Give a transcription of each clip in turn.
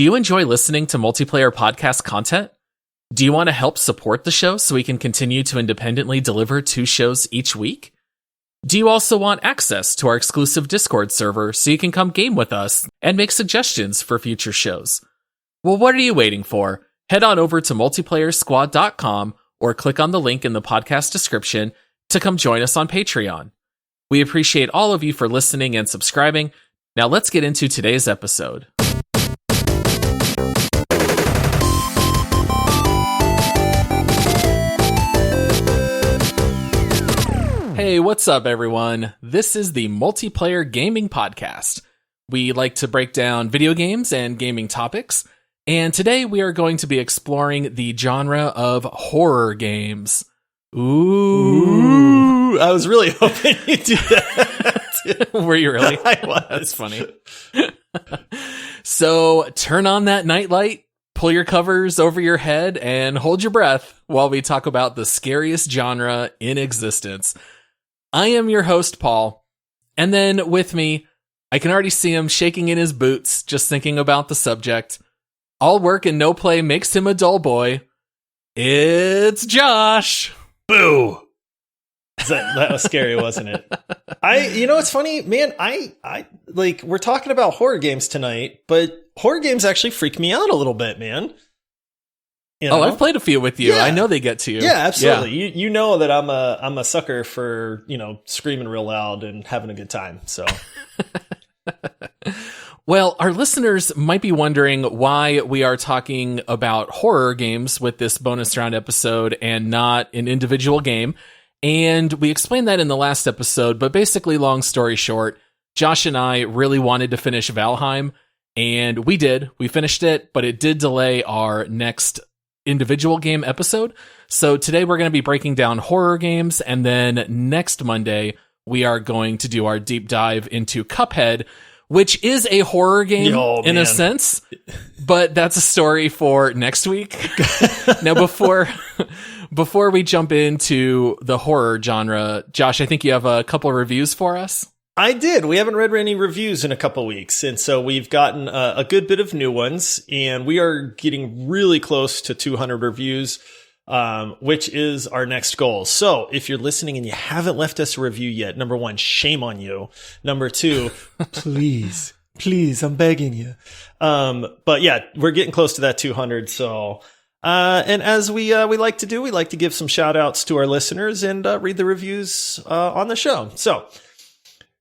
Do you enjoy listening to multiplayer podcast content? Do you want to help support the show so we can continue to independently deliver 2 shows each week? Do you also want access to our exclusive Discord server so you can come game with us and make suggestions for future shows? Well, what are you waiting for? Head on over to multiplayersquad.com or click on the link in the podcast description to come join us on Patreon. We appreciate all of you for listening and subscribing. Now let's get into today's episode. Hey, what's up, everyone? This is the Multiplayer Gaming Podcast. We like to break down video games and gaming topics, and today we are going to be exploring the genre of horror games. Ooh. I was really hoping you'd do that. Were you really? I was. That's funny. So turn on that nightlight, pull your covers over your head, and hold your breath while we talk about the scariest genre in existence. I am your host, Paul, and then with me, I can already see him shaking in his boots just thinking about the subject. All work and no play makes him a dull boy. It's Josh. Boo! That was scary, wasn't it? You know what's funny, man? I like, we're talking about horror games tonight, but horror games actually freak me out a little bit, man. You know? Oh, I've played a few with you. Yeah. I know they get to you. Yeah, absolutely. Yeah. You know that I'm a sucker for, screaming real loud and having a good time. So, well, our listeners might be wondering why we are talking about horror games with this bonus round episode and not an individual game. And we explained that in the last episode, but basically, long story short, Josh and I really wanted to finish Valheim, and we did. We finished it, but it did delay our next individual game episode. So today we're going to be breaking down horror games, and then next Monday we are going to do our deep dive into Cuphead, which is a horror game in a sense, but that's a story for next week. Now, before we jump into the horror genre, Josh, I think you have a couple of reviews for us. I did. We haven't read any reviews in a couple weeks, and so we've gotten a good bit of new ones, and we are getting really close to 200 reviews, which is our next goal. So if you're listening and you haven't left us a review yet, number 1, shame on you. Number 2, please, I'm begging you. But yeah, we're getting close to that 200. So, and as we like to do, we like to give some shout outs to our listeners and read the reviews on the show. So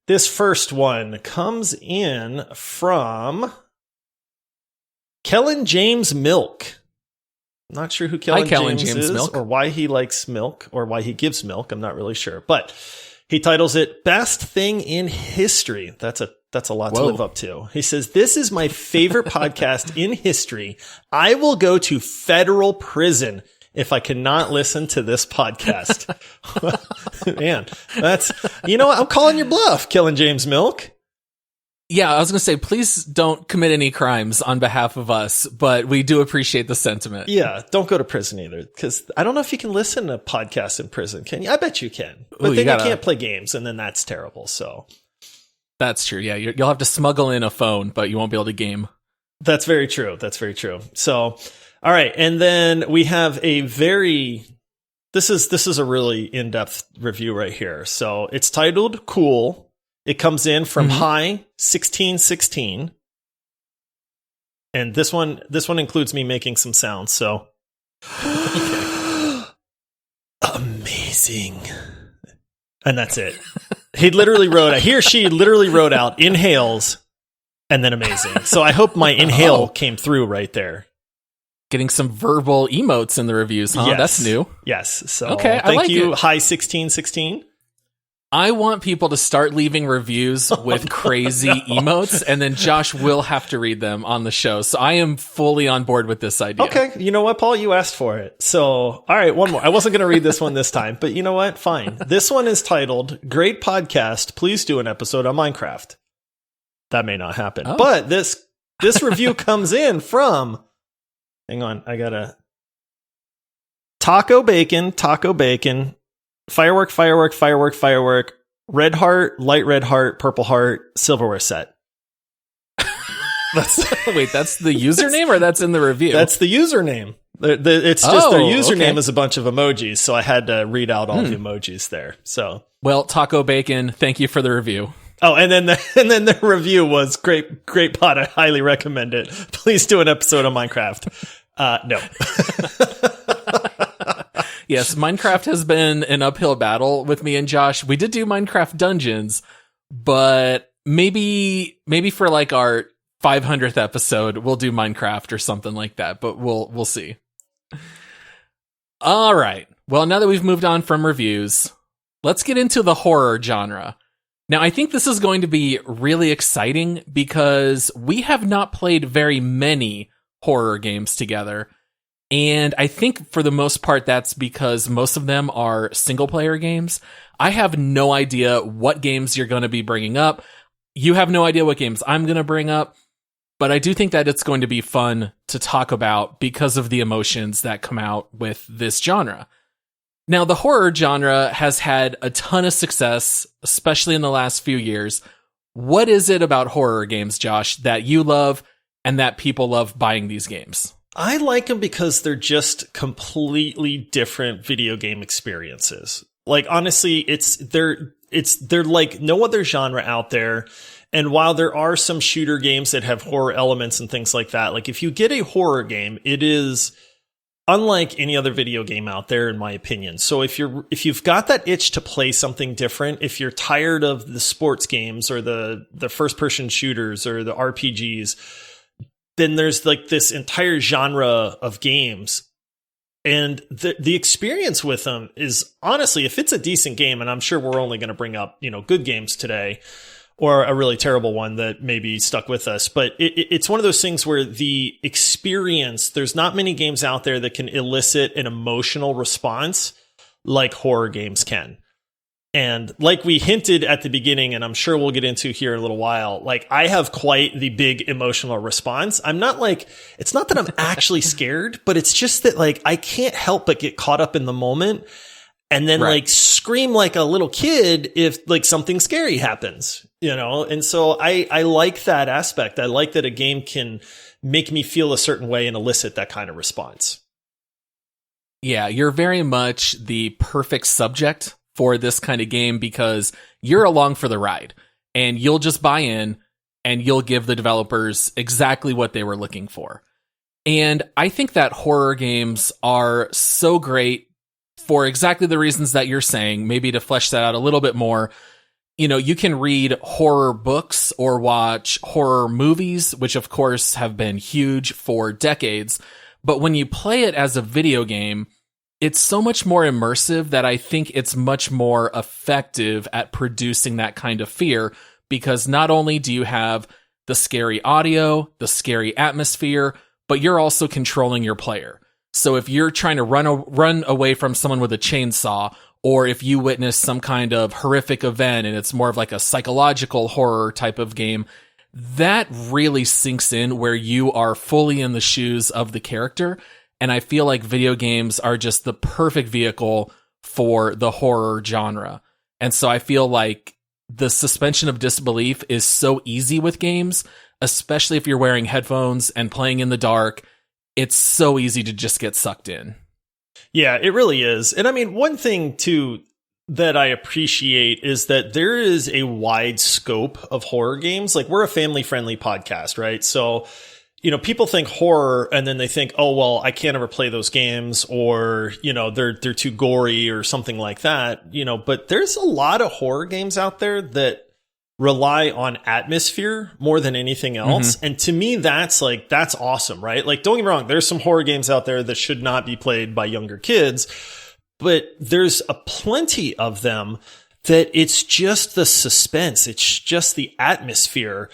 this first one comes in from Kellen James Milk. Not sure who Kellen James is Milk, or why he likes milk, or why he gives milk. I'm not really sure, but he titles it Best Thing in History. That's a lot to live up to. He says, "This is my favorite podcast in history. I will go to federal prison if I cannot listen to this podcast." Man, what? I'm calling your bluff, Kellen James Milk. Yeah, I was going to say, please don't commit any crimes on behalf of us, but we do appreciate the sentiment. Yeah, don't go to prison either, because I don't know if you can listen to podcasts in prison. Can you? I bet you can. But then you can't play games, and then that's terrible. So that's true. Yeah, you'll have to smuggle in a phone, but you won't be able to game. That's very true. So, all right, and then we have a this is a really in-depth review right here. So it's titled Cool. It comes in from High 1616. And this one includes me making some sounds, so amazing. And that's it. He or she literally wrote out inhales and then amazing. So I hope my inhale came through right there. Getting some verbal emotes in the reviews, huh? Yes. That's new. Yes. So okay, thank you, High 1616. I want people to start leaving reviews with crazy emotes, and then Josh will have to read them on the show. So I am fully on board with this idea. Okay. You know what, Paul? You asked for it. So, all right, one more. I wasn't going to read this one this time, but you know what? Fine. This one is titled, Great Podcast. Please do an episode on Minecraft. That may not happen. Oh. But this review comes in from, hang on, I got to, Taco Bacon, firework, red heart, light red heart, purple heart, silverware set. Wait, that's the username or that's in the review? That's the username. It's just their username okay. is a bunch of emojis, so I had to read out all the emojis there. So, well, Taco Bacon, thank you for the review. oh, and then the review was great pod. I highly recommend it. Please do an episode on Minecraft. No. Yes, Minecraft has been an uphill battle with me and Josh. We did do Minecraft Dungeons, but maybe for like our 500th episode, we'll do Minecraft or something like that, but we'll see. All right. Well, now that we've moved on from reviews, let's get into the horror genre. Now, I think this is going to be really exciting because we have not played very many horror games together. And I think for the most part, that's because most of them are single player games. I have no idea what games you're going to be bringing up. You have no idea what games I'm going to bring up. But I do think that it's going to be fun to talk about because of the emotions that come out with this genre. Now, the horror genre has had a ton of success, especially in the last few years. What is it about horror games, Josh, that you love and that people love buying these games? I like them because they're just completely different video game experiences. Like, honestly, they're like no other genre out there. And while there are some shooter games that have horror elements and things like that, like if you get a horror game, it is unlike any other video game out there, in my opinion. So if you've got that itch to play something different, if you're tired of the sports games or the first person shooters or the RPGs, then there's like this entire genre of games. And the experience with them is honestly, if it's a decent game, and I'm sure we're only going to bring up, good games today, or a really terrible one that maybe stuck with us. But it's one of those things where the experience, there's not many games out there that can elicit an emotional response like horror games can. And like we hinted at the beginning, and I'm sure we'll get into here in a little while, like I have quite the big emotional response. I'm not like, it's not that I'm actually scared, but it's just that like I can't help but get caught up in the moment and then like scream like a little kid if like something scary happens, And so I like that aspect. I like that a game can make me feel a certain way and elicit that kind of response. Yeah, you're very much the perfect subject for this kind of game because you're along for the ride and you'll just buy in and you'll give the developers exactly what they were looking for. And I think that horror games are so great for exactly the reasons that you're saying. Maybe to flesh that out a little bit more, you can read horror books or watch horror movies, which of course have been huge for decades. But when you play it as a video game, it's so much more immersive that I think it's much more effective at producing that kind of fear because not only do you have the scary audio, the scary atmosphere, but you're also controlling your player. So if you're trying to run away from someone with a chainsaw, or if you witness some kind of horrific event and it's more of like a psychological horror type of game, that really sinks in where you are fully in the shoes of the character. And I feel like video games are just the perfect vehicle for the horror genre. And so I feel like the suspension of disbelief is so easy with games, especially if you're wearing headphones and playing in the dark. It's so easy to just get sucked in. Yeah, it really is. And I mean, one thing too that I appreciate is that there is a wide scope of horror games. Like we're a family-friendly podcast, right? So people think horror and then they think, oh, well, I can't ever play those games or, they're too gory or something like that, but there's a lot of horror games out there that rely on atmosphere more than anything else. Mm-hmm. And to me, that's awesome, right? Like, don't get me wrong. There's some horror games out there that should not be played by younger kids, but there's a plenty of them that it's just the suspense. It's just the atmosphere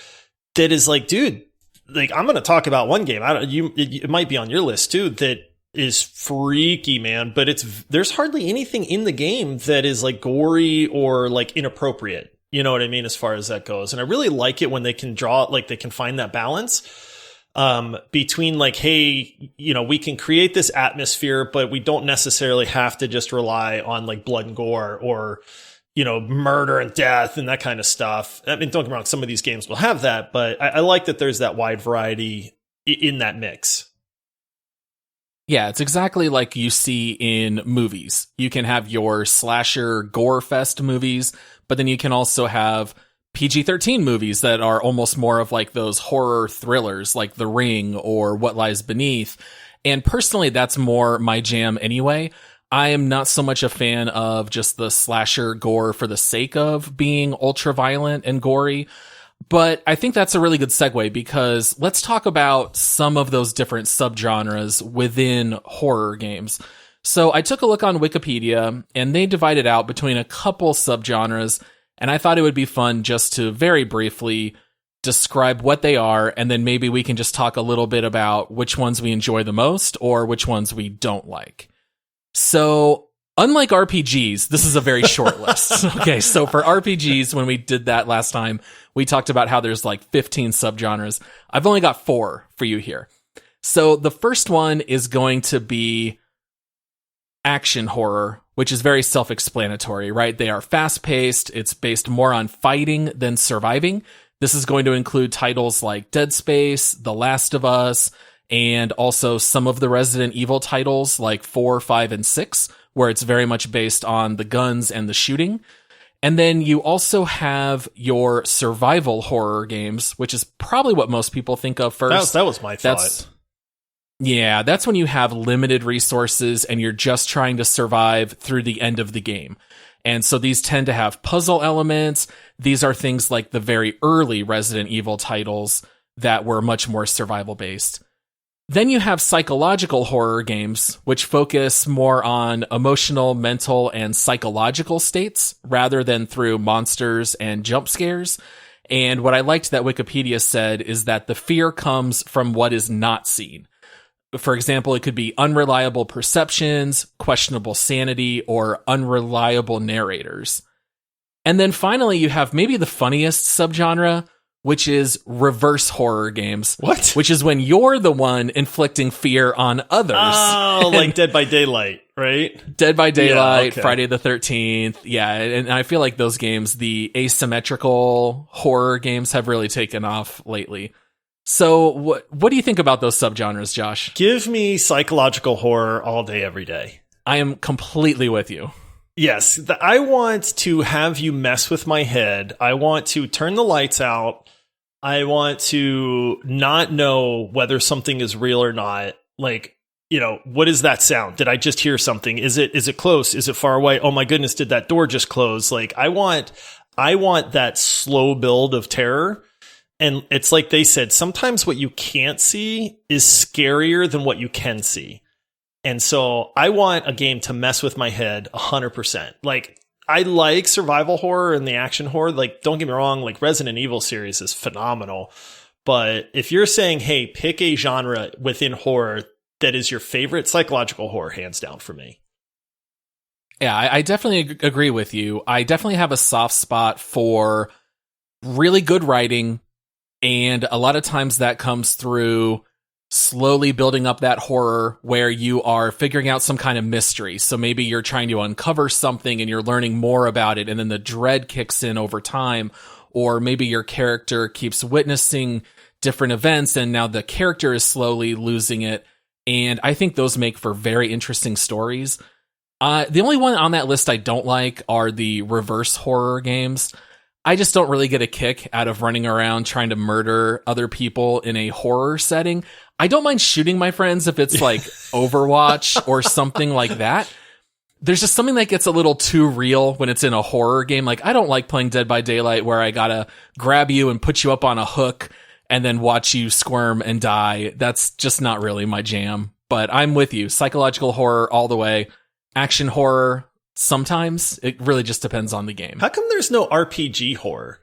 that is like, dude, like I'm going to talk about one game. It might be on your list too. That is freaky, man. But there's hardly anything in the game that is like gory or like inappropriate. You know what I mean? As far as that goes. And I really like it when they can they can find that balance, between like, hey, we can create this atmosphere, but we don't necessarily have to just rely on like blood and gore or, murder and death and that kind of stuff. I mean, don't get me wrong, some of these games will have that, but I like that there's that wide variety in that mix. Yeah, it's exactly like you see in movies. You can have your slasher gore fest movies, but then you can also have PG-13 movies that are almost more of like those horror thrillers like The Ring or What Lies Beneath. And personally, that's more my jam anyway. I am not so much a fan of just the slasher gore for the sake of being ultra violent and gory. But I think that's a really good segue because let's talk about some of those different subgenres within horror games. So I took a look on Wikipedia and they divided out between a couple subgenres, and I thought it would be fun just to very briefly describe what they are, and then maybe we can just talk a little bit about which ones we enjoy the most or which ones we don't like. So, unlike RPGs, this is a very short list. Okay, so for RPGs, when we did that last time, we talked about how there's like 15 subgenres. I've only got 4 for you here. So the first one is going to be action horror, which is very self-explanatory, right? They are fast-paced. It's based more on fighting than surviving. This is going to include titles like Dead Space, The Last of Us, and also some of the Resident Evil titles like 4, 5, and 6, where it's very much based on the guns and the shooting. And then you also have your survival horror games, which is probably what most people think of first. That was my thought. That's when you have limited resources and you're just trying to survive through the end of the game. And so these tend to have puzzle elements. These are things like the very early Resident Evil titles that were much more survival based. Then you have psychological horror games, which focus more on emotional, mental, and psychological states rather than through monsters and jump scares. And what I liked that Wikipedia said is that the fear comes from what is not seen. For example, it could be unreliable perceptions, questionable sanity, or unreliable narrators. And then finally, you have maybe the funniest subgenre, which is reverse horror games. What? Which is when you're the one inflicting fear on others. Oh, like Dead by Daylight, right? Dead by Daylight, Yeah, okay. Friday the 13th. Yeah, and I feel like those games, the asymmetrical horror games, have really taken off lately. So what do you think about those subgenres, Josh? Give me psychological horror all day, every day. I am completely with you. Yes, I want to have you mess with my head. I want to turn the lights out. I want to not know whether something is real or not. Like, what is that sound? Did I just hear something? Is it close? Is it far away? Oh my goodness, did that door just close? Like, I want that slow build of terror. And it's like they said, sometimes what you can't see is scarier than what you can see. And so I want a game to mess with my head 100%. Like, I like survival horror and the action horror. Like, don't get me wrong, like Resident Evil series is phenomenal. But if you're saying, hey, pick a genre within horror that is your favorite, psychological horror, hands down for me. Yeah, I definitely agree with you. I definitely have a soft spot for really good writing. And a lot of times that comes through slowly building up that horror where you are figuring out some kind of mystery. So maybe you're trying to uncover something and you're learning more about it, and then the dread kicks in over time. Or maybe your character keeps witnessing different events and now the character is slowly losing it. And I think those make for very interesting stories. The only one on that list I don't like are the reverse horror games. I just don't really get a kick out of running around trying to murder other people in a horror setting. I don't mind shooting my friends if it's like Overwatch or something like that. There's just something that gets a little too real when it's in a horror game. Like, I don't like playing Dead by Daylight where I gotta grab you and put you up on a hook and then watch you squirm and die. That's just not really my jam. But I'm with you. Psychological horror all the way. Action horror, sometimes. It really just depends on the game. How come there's no RPG horror?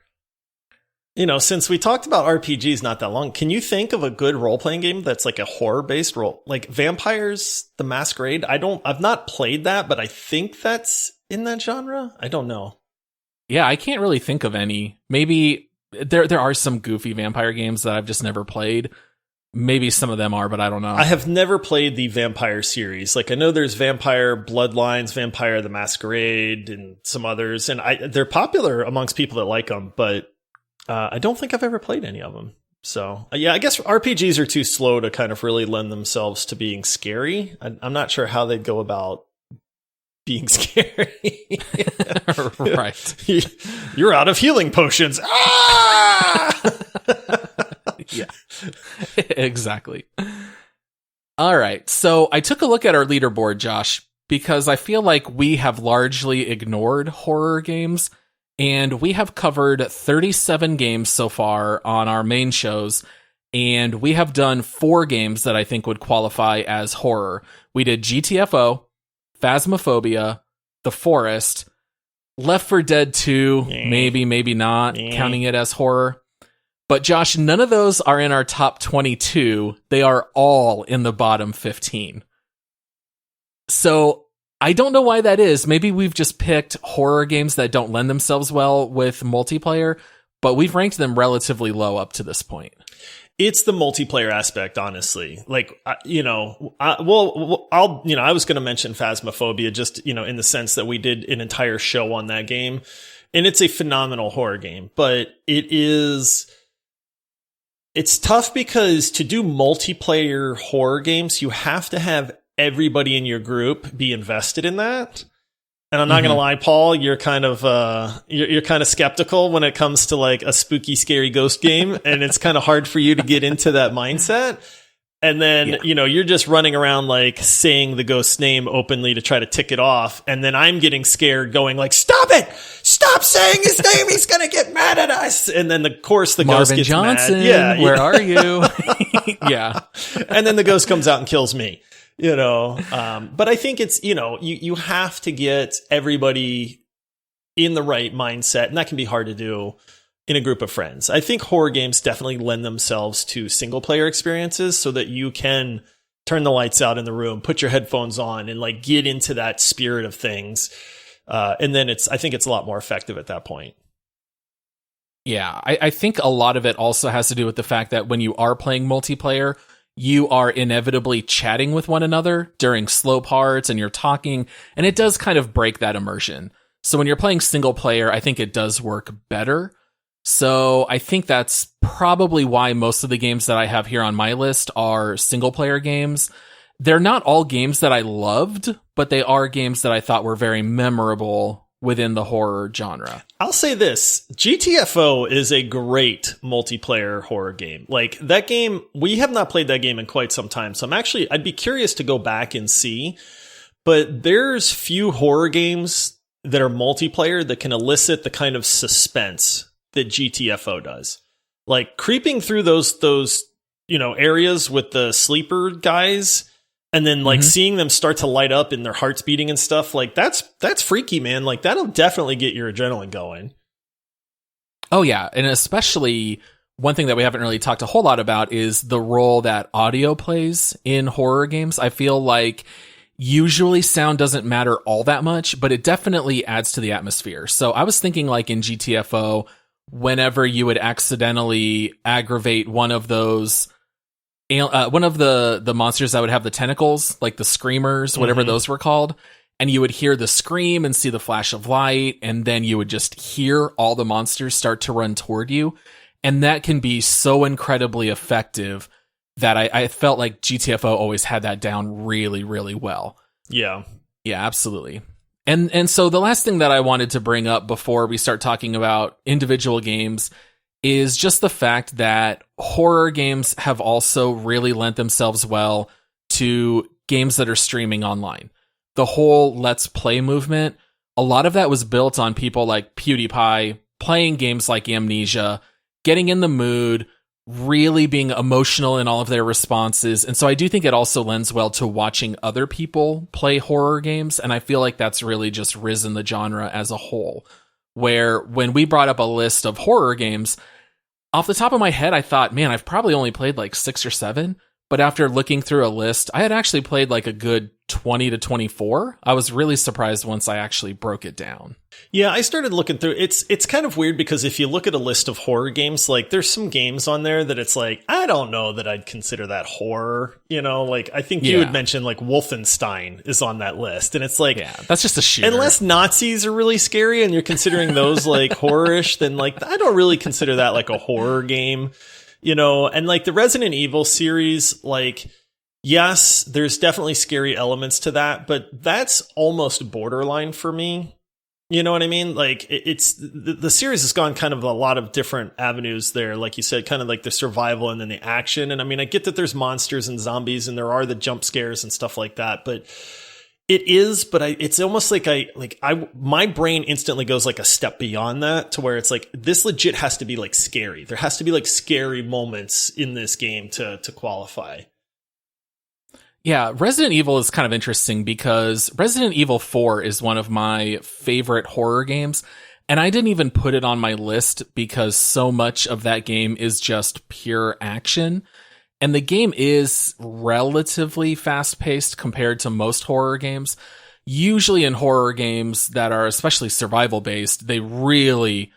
Since we talked about RPGs not that long, can you think of a good role-playing game that's like a horror-based role? Like Vampires, the Masquerade? I've not played that, but I think that's in that genre. I don't know. Yeah, I can't really think of any. Maybe there are some goofy vampire games that I've just never played. maybe some of them are, but I don't know. I have never played the Vampire series. Like, I know there's Vampire Bloodlines, Vampire the Masquerade, and some others, and they're popular amongst people that like them, but I don't think I've ever played any of them. So, yeah, I guess RPGs are too slow to kind of really lend themselves to being scary. I'm not sure how they'd go about being scary. Right. You're out of healing potions. Ah! Yeah, exactly. All right. So I took a look at our leaderboard, Josh, because I feel like we have largely ignored horror games, and we have covered 37 games so far on our main shows, and we have done 4 games that I think would qualify as horror. We did GTFO, Phasma Phobia, The Forest, Left 4 Dead 2, maybe not, counting it as horror. But Josh, none of those are in our top 22. They are all in the bottom 15. So I don't know why that is. Maybe we've just picked horror games that don't lend themselves well with multiplayer, but we've ranked them relatively low up to this point. It's the multiplayer aspect, honestly. Like, I was going to mention Phasma Phobia just, in the sense that we did an entire show on that game, and it's a phenomenal horror game, but it's tough because to do multiplayer horror games, you have to have everybody in your group be invested in that. And I'm not going to lie, Paul, you're kind of skeptical when it comes to like a spooky, scary ghost game. And it's kind of hard for you to get into that mindset. And then, you're just running around like saying the ghost's name openly to try to tick it off. And then I'm getting scared going like, stop it! Stop saying his name! He's going to get mad at us! And then the ghost Marvin gets Johnson, mad. Yeah, where are you? Yeah. And then the ghost comes out and kills me. But I think it's, you have to get everybody in the right mindset. And that can be hard to do in a group of friends. I think horror games definitely lend themselves to single player experiences so that you can turn the lights out in the room, put your headphones on, and like get into that spirit of things. And then I think it's a lot more effective at that point. Yeah, I think a lot of it also has to do with the fact that when you are playing multiplayer, you are inevitably chatting with one another during slow parts and you're talking, and it does kind of break that immersion. So when you're playing single player, I think it does work better. So I think that's probably why most of the games that I have here on my list are single player games. They're not all games that I loved, but they are games that I thought were very memorable within the horror genre. I'll say this, GTFO is a great multiplayer horror game. Like that game, we have not played that game in quite some time. So I'd be curious to go back and see, but there's few horror games that are multiplayer that can elicit the kind of suspense that GTFO does. Like creeping through those areas with the sleeper guys, and then like seeing them start to light up and their hearts beating and stuff, like that's freaky, man. Like that'll definitely get your adrenaline going. Oh yeah, and especially one thing that we haven't really talked a whole lot about is the role that audio plays in horror games. I feel like usually sound doesn't matter all that much, but it definitely adds to the atmosphere. So I was thinking like in GTFO, whenever you would accidentally aggravate one of those, one of the monsters that would have the tentacles, like the screamers, whatever those were called, and you would hear the scream and see the flash of light, and then you would just hear all the monsters start to run toward you. And that can be so incredibly effective that I felt like GTFO always had that down really, really well. Yeah. Yeah, absolutely. And so the last thing that I wanted to bring up before we start talking about individual games is just the fact that horror games have also really lent themselves well to games that are streaming online. The whole Let's Play movement, a lot of that was built on people like PewDiePie playing games like Amnesia, getting in the mood, really being emotional in all of their responses. And so I do think it also lends well to watching other people play horror games. And I feel like that's really just risen the genre as a whole, where when we brought up a list of horror games, off the top of my head, I thought, man, I've probably only played like 6 or 7. But after looking through a list, I had actually played like a good 20 to 24. I was really surprised once I actually broke it down. Yeah, I started looking through. It's kind of weird because if you look at a list of horror games, like there's some games on there that it's like, I don't know that I'd consider that horror. You know, like I think you had mentioned like Wolfenstein is on that list. And it's like, yeah, that's just a shooter. Unless Nazis are really scary and you're considering those like horror-ish, then like I don't really consider that like a horror game, you know. And like the Resident Evil series, like, yes, there's definitely scary elements to that, but that's almost borderline for me. You know what I mean? Like it's the series has gone kind of a lot of different avenues there. Like you said, kind of like the survival and then the action. And I mean, I get that there's monsters and zombies and there are the jump scares and stuff like that, but it's almost like my brain instantly goes like a step beyond that to where it's like, this legit has to be like scary. There has to be like scary moments in this game to qualify. Yeah, Resident Evil is kind of interesting because Resident Evil 4 is one of my favorite horror games, and I didn't even put it on my list because so much of that game is just pure action. And the game is relatively fast-paced compared to most horror games. Usually in horror games that are especially survival-based, they really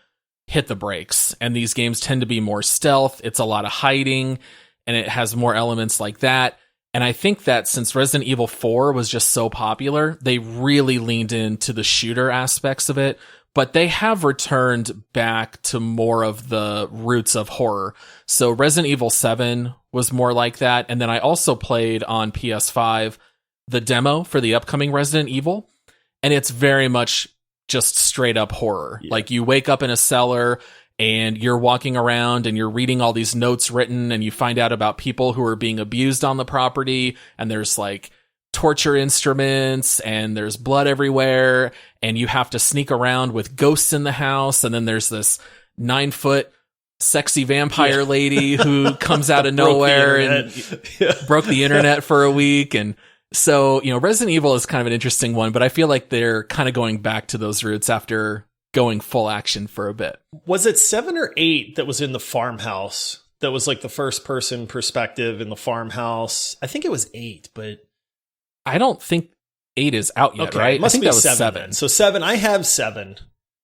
hit the brakes, and these games tend to be more stealth. It's a lot of hiding, and it has more elements like that. And I think that since Resident Evil 4 was just so popular, they really leaned into the shooter aspects of it, but they have returned back to more of the roots of horror. So Resident Evil 7 was more like that. And then I also played on PS5 the demo for the upcoming Resident Evil, and it's very much just straight up horror. Yeah. Like you wake up in a cellar and you're walking around and you're reading all these notes written and you find out about people who are being abused on the property, and there's like torture instruments and there's blood everywhere and you have to sneak around with ghosts in the house. And then there's this 9-foot sexy vampire lady who comes out of nowhere and broke the internet for a week. And so, you know, Resident Evil is kind of an interesting one, but I feel like they're kind of going back to those roots after going full action for a bit. Was it 7 or 8 that was in the farmhouse? That was like the first person perspective in the farmhouse. I think it was 8, but I don't think 8 is out yet, right? It must I think be that was 7. So 7, I have 7.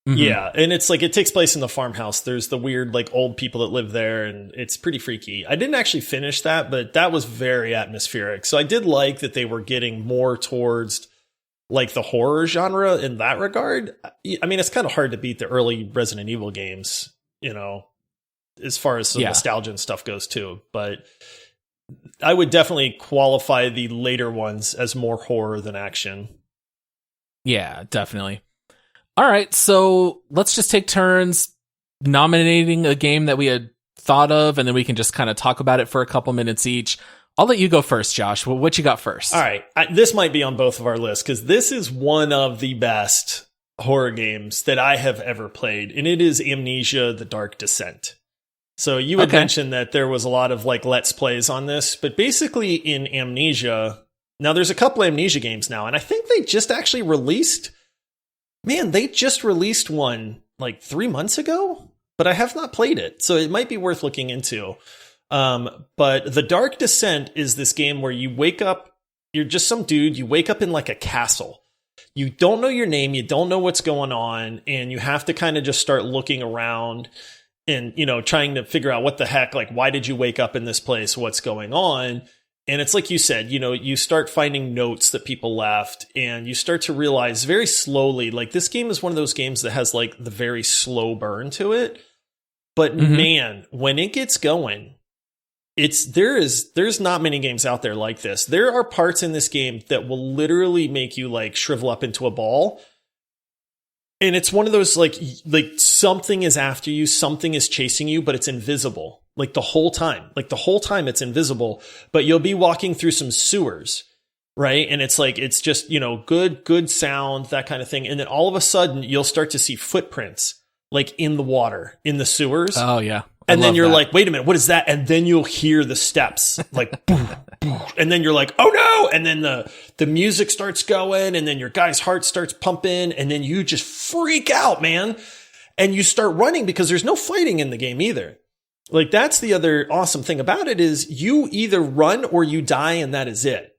Mm-hmm. Yeah, and it's like it takes place in the farmhouse. There's the weird like old people that live there, and it's pretty freaky. I didn't actually finish that, but that was very atmospheric. So I did like that they were getting more towards like the horror genre in that regard. I mean, it's kind of hard to beat the early Resident Evil games, you know, as far as some nostalgia and stuff goes too. But I would definitely qualify the later ones as more horror than action. Yeah, definitely. All right, so let's just take turns nominating a game that we had thought of, and then we can just kind of talk about it for a couple minutes each. I'll let you go first, Josh. What you got first? All right. This might be on both of our lists because this is one of the best horror games that I have ever played, and it is Amnesia: The Dark Descent. So you had mentioned that there was a lot of like Let's Plays on this, but basically in Amnesia, now there's a couple Amnesia games now, and I think they just actually released, they just released one like 3 months ago, but I have not played it. So it might be worth looking into. But The Dark Descent is this game where you wake up, you're just some dude, you wake up in like a castle. You don't know your name, you don't know what's going on, and you have to kind of just start looking around and, you know, trying to figure out what the heck, like, why did you wake up in this place? What's going on? And it's like you said, you know, you start finding notes that people left, and you start to realize very slowly, like this game is one of those games that has like the very slow burn to it. But man, when it gets going, there's not many games out there like this. There are parts in this game that will literally make you like shrivel up into a ball. And it's one of those like something is after you, something is chasing you, but it's invisible. Like the whole time it's invisible, but you'll be walking through some sewers, right? And it's like, it's just, you know, good sound, that kind of thing. And then all of a sudden you'll start to see footprints like in the water, in the sewers. Oh yeah. And then you're like, wait a minute, what is that? And then you'll hear the steps like, boom, boom. And then you're like, oh no. And then the music starts going, and then your guy's heart starts pumping, and then you just freak out, man. And you start running because there's no fighting in the game either. Like that's the other awesome thing about it is you either run or you die, and that is it.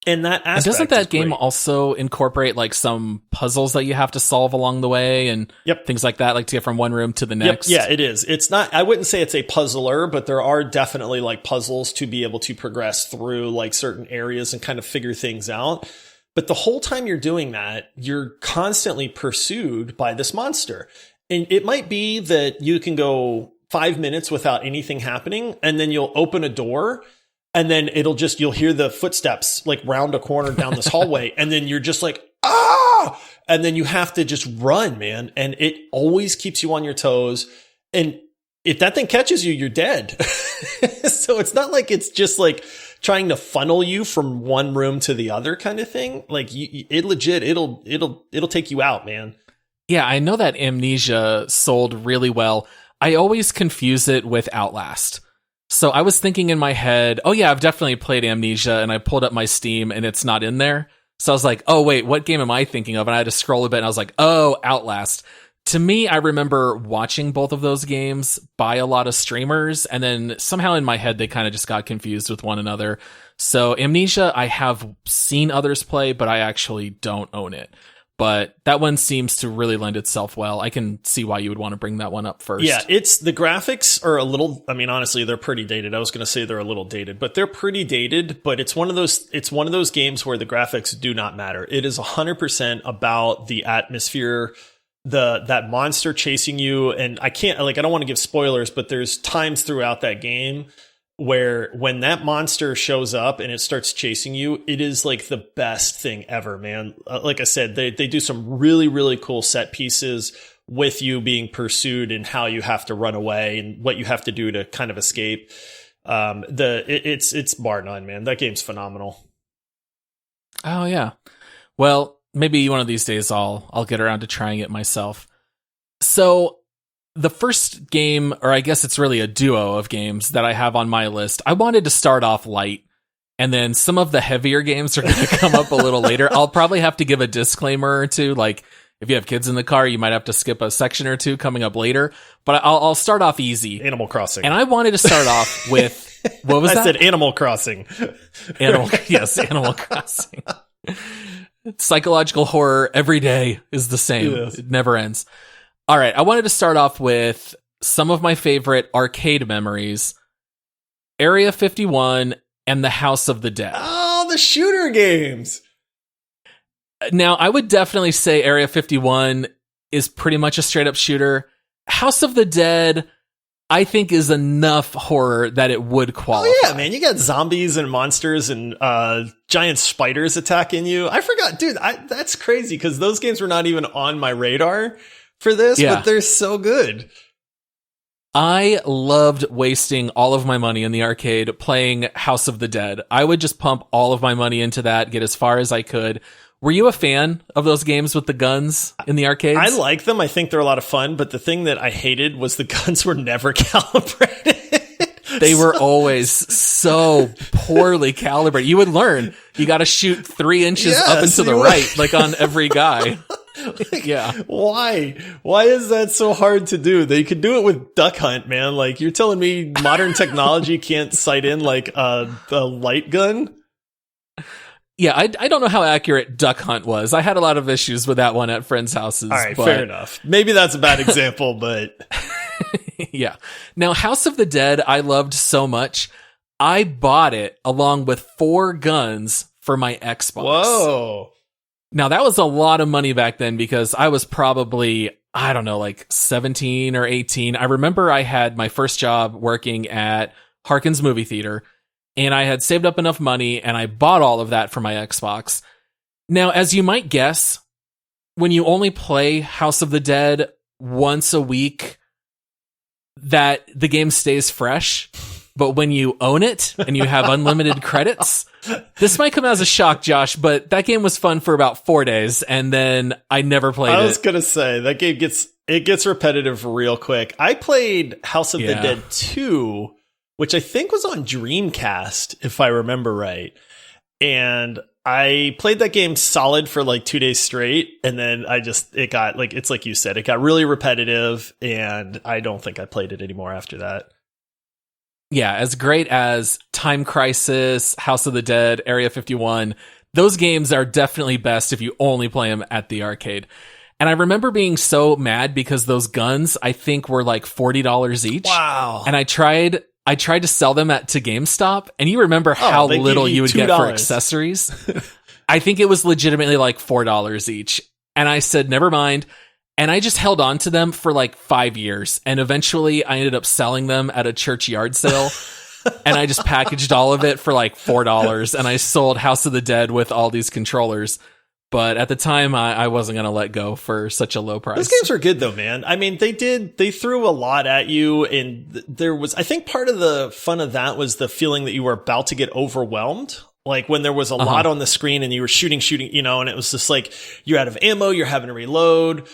And that aspect, and doesn't that game great. also incorporate like some puzzles that you have to solve along the way and things like that, like to get from one room to the next? Yeah, it is. It's not, I wouldn't say it's a puzzler, but there are definitely like puzzles to be able to progress through like certain areas and kind of figure things out. But the whole time you're doing that, you're constantly pursued by this monster. And it might be that you can go 5 minutes without anything happening, and then you'll open a door, and then you'll hear the footsteps like round a corner down this hallway. And then you're just like, ah, and then you have to just run, man. And it always keeps you on your toes. And if that thing catches you, you're dead. So it's not like it's just like trying to funnel you from one room to the other kind of thing. Like it'll take you out, man. Yeah. I know that Amnesia sold really well. I always confuse it with Outlast. So I was thinking in my head, oh yeah, I've definitely played Amnesia, and I pulled up my Steam and it's not in there. So I was like, oh wait, what game am I thinking of? And I had to scroll a bit and I was like, oh, Outlast. To me, I remember watching both of those games by a lot of streamers, and then somehow in my head, they kind of just got confused with one another. So Amnesia, I have seen others play, but I actually don't own it. But that one seems to really lend itself well. I can see why you would want to bring that one up first. Yeah, the graphics are a little, I mean, honestly, they're pretty dated. I was going to say they're a little dated, but they're pretty dated. But it's one of those games where the graphics do not matter. It is 100% about the atmosphere, that monster chasing you. And I don't want to give spoilers, but there's times throughout that game where when that monster shows up and it starts chasing you, it is like the best thing ever, man. Like I said, they do some really, really cool set pieces with you being pursued and how you have to run away and what you have to do to kind of escape. It's bar none, man. That game's phenomenal. Oh yeah. Well, maybe one of these days I'll get around to trying it myself. So the first game, or I guess it's really a duo of games that I have on my list, I wanted to start off light, and then some of the heavier games are going to come up a little later. I'll probably have to give a disclaimer or two, like if you have kids in the car, you might have to skip a section or two coming up later, but I'll start off easy. Animal Crossing. And I wanted to start off with, what was that? I said Animal Crossing. Yes, Animal Crossing. Psychological horror every day is the same. Yes. It never ends. All right, I wanted to start off with some of my favorite arcade memories. Area 51 and the House of the Dead. Oh, the shooter games. Now, I would definitely say Area 51 is pretty much a straight-up shooter. House of the Dead, I think, is enough horror that it would qualify. Oh, yeah, man. You got zombies and monsters and giant spiders attacking you. I forgot. Dude, that's crazy because those games were not even on my radar for this, but they're so good. I loved wasting all of my money in the arcade playing House of the Dead. I would just pump all of my money into that, get as far as I could. Were you a fan of those games with the guns in the arcades? I like them. I think they're a lot of fun, but the thing that I hated was the guns were never calibrated. They were always so poorly calibrated. You would learn. You got to shoot 3 inches up and to the right, like on every guy. Like, yeah. Why is that so hard to do? They could do it with Duck Hunt, man. Like, you're telling me modern technology can't sight in like a light gun? Yeah, I don't know how accurate Duck Hunt was. I had a lot of issues with that one at friends' houses. All right, fair enough. Maybe that's a bad example, but yeah. Now, House of the Dead, I loved so much. I bought it along with 4 guns for my Xbox. Whoa. Now, that was a lot of money back then because I was probably, I don't know, like 17 or 18. I remember I had my first job working at Harkins Movie Theater, and I had saved up enough money, and I bought all of that for my Xbox. Now, as you might guess, when you only play House of the Dead once a week, that the game stays fresh. But when you own it and you have unlimited credits, this might come as a shock, Josh, but that game was fun for about 4 days, and then I never played it. I was going to say, that game gets repetitive real quick. I played House of the Dead 2, which I think was on Dreamcast, if I remember right. And I played that game solid for like 2 days straight, and then it got, like, it's like you said, it got really repetitive, and I don't think I played it anymore after that. Yeah, as great as Time Crisis, House of the Dead, Area 51, those games are definitely best if you only play them at the arcade. And I remember being so mad because those guns, I think, were like $40 each. Wow. And I tried to sell them to GameStop, and you remember how little you would get for accessories? I think it was legitimately like $4 each. And I said, never mind. And I just held on to them for like 5 years. And eventually I ended up selling them at a church yard sale. And I just packaged all of it for like $4. And I sold House of the Dead with all these controllers. But at the time, I wasn't going to let go for such a low price. Those games were good though, man. I mean, they threw a lot at you. And I think part of the fun of that was the feeling that you were about to get overwhelmed. Like when there was a lot on the screen and you were shooting, and it was just like you're out of ammo, you're having to reload.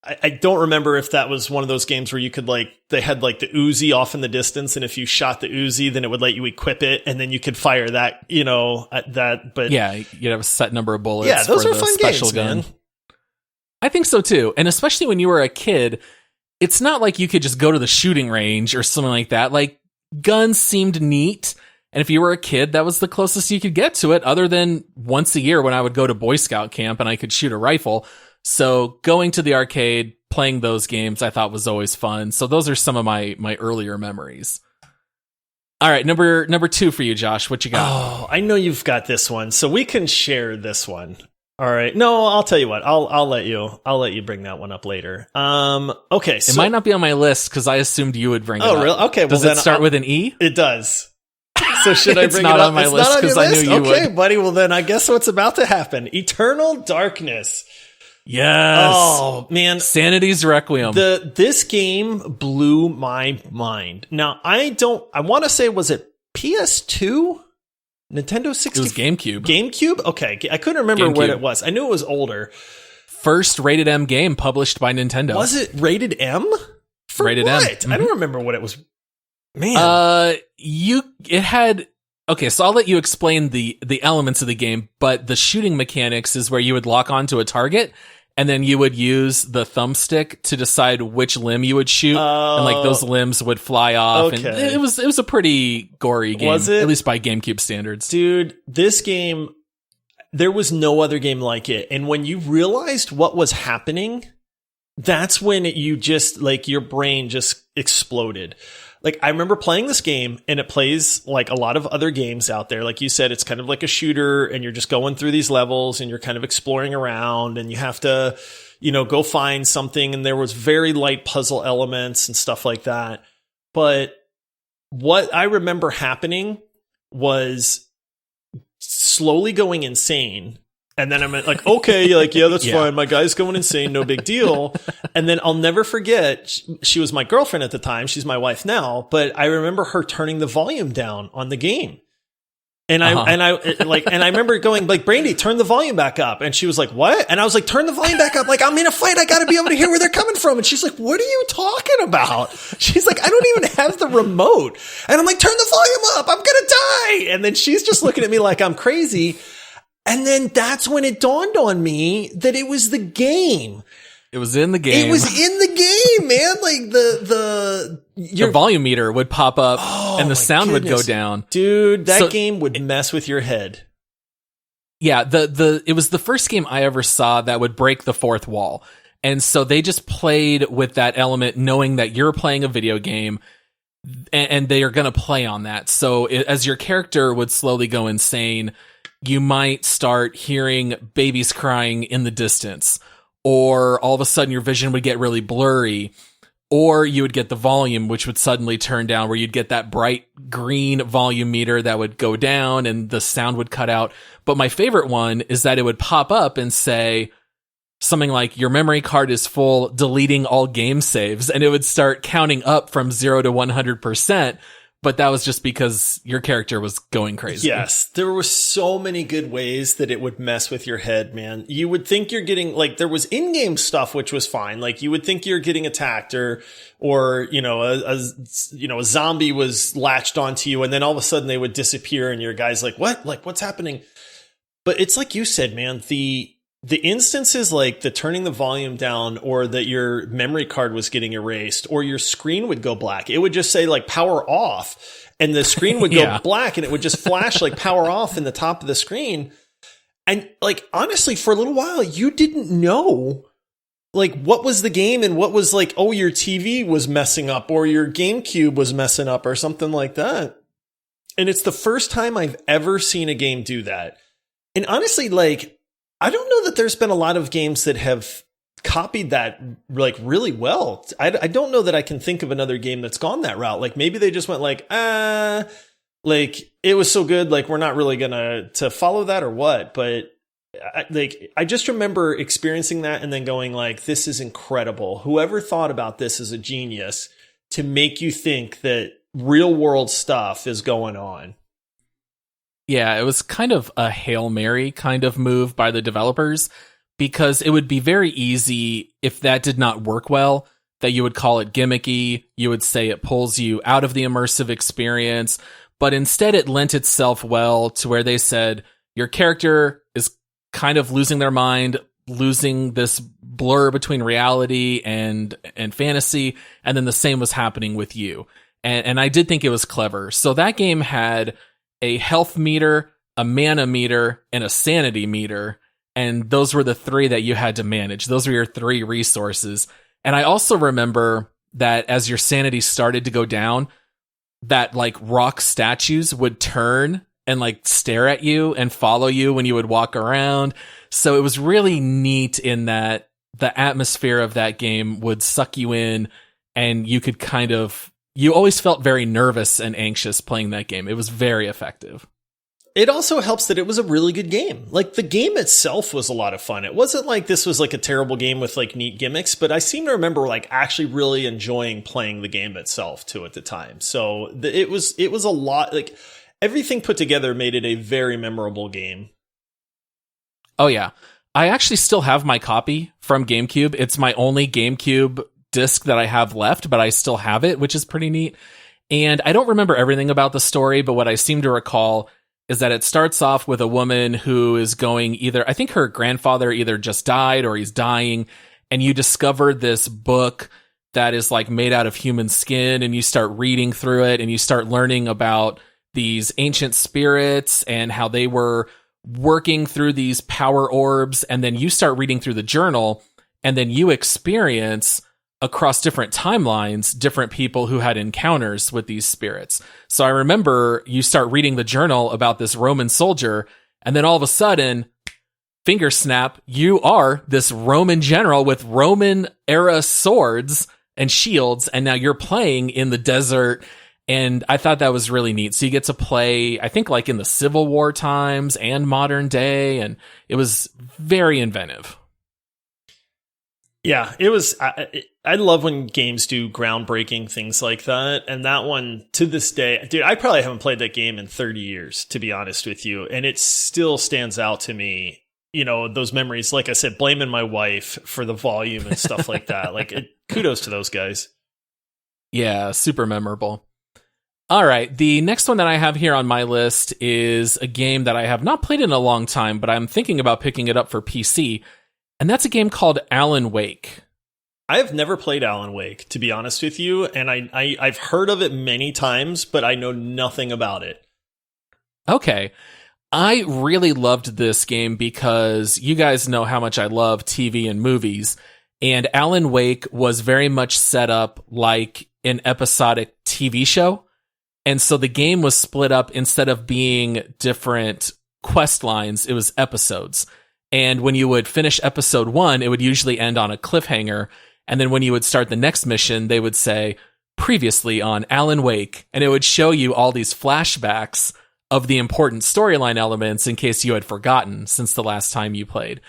I don't remember if that was one of those games where you could they had like the Uzi off in the distance, and if you shot the Uzi, then it would let you equip it, and then you could fire that, at that. But yeah, you'd have a set number of bullets. Yeah, those for are the fun special games, gun. man. I think so too, and especially when you were a kid, it's not like you could just go to the shooting range or something like that. Like guns seemed neat. And if you were a kid, that was the closest you could get to it, other than once a year when I would go to Boy Scout camp and I could shoot a rifle. So going to the arcade, playing those games, I thought was always fun. So those are some of my earlier memories. All right, number 2 for you, Josh. What you got? Oh, I know you've got this one, so we can share this one. All right. No, I'll tell you what. I'll let you bring that one up later. Okay. It might not be on my list because I assumed you would bring it up. Oh, really? Okay. Does it start with an E? It does. So should I bring it up? It's not on my list because I knew you would. Okay, buddy. Well, then I guess what's about to happen. Eternal Darkness. Yes. Oh, man. Sanity's Requiem. This game blew my mind. Now, I want to say, was it PS2? Nintendo 64? It was GameCube. GameCube? Okay. I couldn't remember what it was. I knew it was older. First rated M game published by Nintendo. Was it rated M? For rated what? M. Mm-hmm. I don't remember what it was. Man. Okay, so I'll let you explain the elements of the game, but the shooting mechanics is where you would lock onto a target, and then you would use the thumbstick to decide which limb you would shoot, and like those limbs would fly off. Okay. And it was a pretty gory game, was it? At least by GameCube standards. Dude, this game, there was no other game like it. And when you realized what was happening, that's when you just like your brain just exploded. Like, I remember playing this game, and it plays like a lot of other games out there. Like you said, it's kind of like a shooter, and you're just going through these levels, and you're kind of exploring around, and you have to, go find something. And there was very light puzzle elements and stuff like that. But what I remember happening was slowly going insane. And then I'm like, okay, like, yeah, that's fine. My guy's going insane. No big deal. And then I'll never forget, she was my girlfriend at the time. She's my wife now, but I remember her turning the volume down on the game. And I remember going like, Brandy, turn the volume back up. And she was like, what? And I was like, turn the volume back up. Like, I'm in a fight. I got to be able to hear where they're coming from. And she's like, what are you talking about? She's like, I don't even have the remote. And I'm like, turn the volume up. I'm going to die. And then she's just looking at me like I'm crazy. And then that's when it dawned on me that it was the game. It was in the game. It was in the game, man. Like the volume meter would pop up and the sound would go down. Dude, that game would mess with your head. Yeah, it was the first game I ever saw that would break the fourth wall. And so they just played with that element, knowing that you're playing a video game and they are going to play on that. So as your character would slowly go insane, you might start hearing babies crying in the distance, or all of a sudden your vision would get really blurry, or you would get the volume, which would suddenly turn down, where you'd get that bright green volume meter that would go down and the sound would cut out. But my favorite one is that it would pop up and say something like, your memory card is full, deleting all game saves. And it would start counting up from 0 to 100%. But that was just because your character was going crazy. Yes, there were so many good ways that it would mess with your head, man. You would think you're getting, like, there was in-game stuff, which was fine. Like, you would think you're getting attacked or a zombie was latched onto you, and then all of a sudden they would disappear and your guy's like, what? Like, what's happening? But it's like you said, man, the the instances like the turning the volume down or that your memory card was getting erased or your screen would go black, it would just say like power off and the screen would go black and it would just flash like power off in the top of the screen. And like, honestly, for a little while, you didn't know like what was the game and what was like, oh, your TV was messing up or your GameCube was messing up or something like that. And it's the first time I've ever seen a game do that. And honestly, like, I don't know that there's been a lot of games that have copied that like really well. I don't know that I can think of another game that's gone that route. Like maybe they just went like, like it was so good, like we're not really gonna to follow that or what. But I just remember experiencing that and then going like, this is incredible. Whoever thought about this is a genius to make you think that real world stuff is going on. Yeah, it was kind of a Hail Mary kind of move by the developers because it would be very easy if that did not work well, that you would call it gimmicky, you would say it pulls you out of the immersive experience, but instead it lent itself well to where they said your character is kind of losing their mind, losing this blur between reality and fantasy, and then the same was happening with you. And I did think it was clever. So that game had a health meter, a mana meter, and a sanity meter. And those were the three that you had to manage. Those were your three resources. And I also remember that as your sanity started to go down, that like rock statues would turn and like stare at you and follow you when you would walk around. So it was really neat in that the atmosphere of that game would suck you in and you could kind of, you always felt very nervous and anxious playing that game. It was very effective. It also helps that it was a really good game. Like the game itself was a lot of fun. It wasn't like this was like a terrible game with like neat gimmicks, but I seem to remember like actually really enjoying playing the game itself too at the time. So it was a lot, like everything put together made it a very memorable game. Oh yeah. I actually still have my copy from GameCube. It's my only GameCube disc that I have left, but I still have it, which is pretty neat. And I don't remember everything about the story, but what I seem to recall is that it starts off with a woman who is going either, I think her grandfather either just died or he's dying, and you discover this book that is like made out of human skin, and you start reading through it, and you start learning about these ancient spirits and how they were working through these power orbs, and then you start reading through the journal, and then you experience across different timelines, different people who had encounters with these spirits. So I remember you start reading the journal about this Roman soldier, and then all of a sudden, finger snap, you are this Roman general with Roman era swords and shields, and now you're playing in the desert. And I thought that was really neat. So you get to play, I think, like in the Civil War times and modern day, and it was very inventive. Yeah, it was. I love when games do groundbreaking things like that. And that one, to this day, dude, I probably haven't played that game in 30 years, to be honest with you. And it still stands out to me, you know, those memories. Like I said, blaming my wife for the volume and stuff like that. Like, kudos to those guys. Yeah, super memorable. All right, the next one that I have here on my list is a game that I have not played in a long time, but I'm thinking about picking it up for PC. And that's a game called Alan Wake. I have never played Alan Wake, to be honest with you, and I've heard of it many times, but I know nothing about it. Okay. I really loved this game because you guys know how much I love TV and movies, and Alan Wake was very much set up like an episodic TV show. And so the game was split up. Instead of being different quest lines, it was episodes. And when you would finish episode 1, it would usually end on a cliffhanger. And then when you would start the next mission, they would say, previously on Alan Wake. And it would show you all these flashbacks of the important storyline elements in case you had forgotten since the last time you played.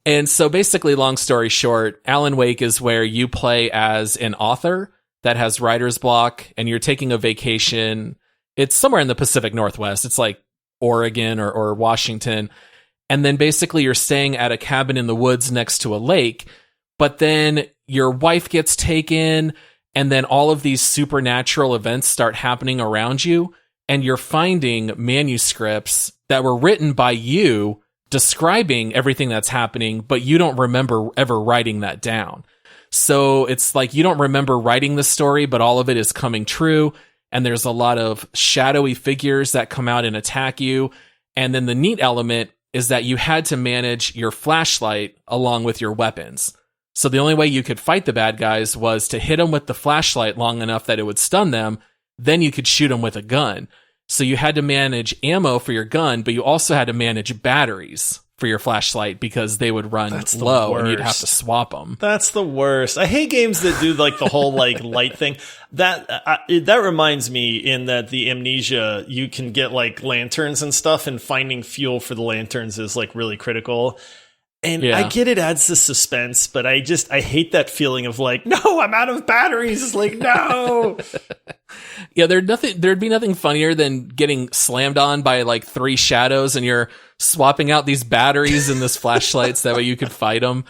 And so basically, long story short, Alan Wake is where you play as an author that has writer's block and you're taking a vacation. It's somewhere in the Pacific Northwest. It's like Oregon or Washington. And then basically you're staying at a cabin in the woods next to a lake, but then your wife gets taken, and then all of these supernatural events start happening around you, and you're finding manuscripts that were written by you describing everything that's happening, but you don't remember ever writing that down. So it's like you don't remember writing the story, but all of it is coming true. And there's a lot of shadowy figures that come out and attack you. And then the neat element is that you had to manage your flashlight along with your weapons. So the only way you could fight the bad guys was to hit them with the flashlight long enough that it would stun them. Then you could shoot them with a gun. So you had to manage ammo for your gun, but you also had to manage batteries for your flashlight because they would run low and you'd have to swap them. That's the worst. I hate games that do like the whole like light thing. That reminds me in that the Amnesia, you can get like lanterns and stuff, and finding fuel for the lanterns is like really critical. And I get it adds the suspense, but I hate that feeling of like, no, I'm out of batteries. It's like, no. Yeah, there'd be nothing funnier than getting slammed on by like 3 shadows and you're swapping out these batteries and this flashlights that way you could fight them.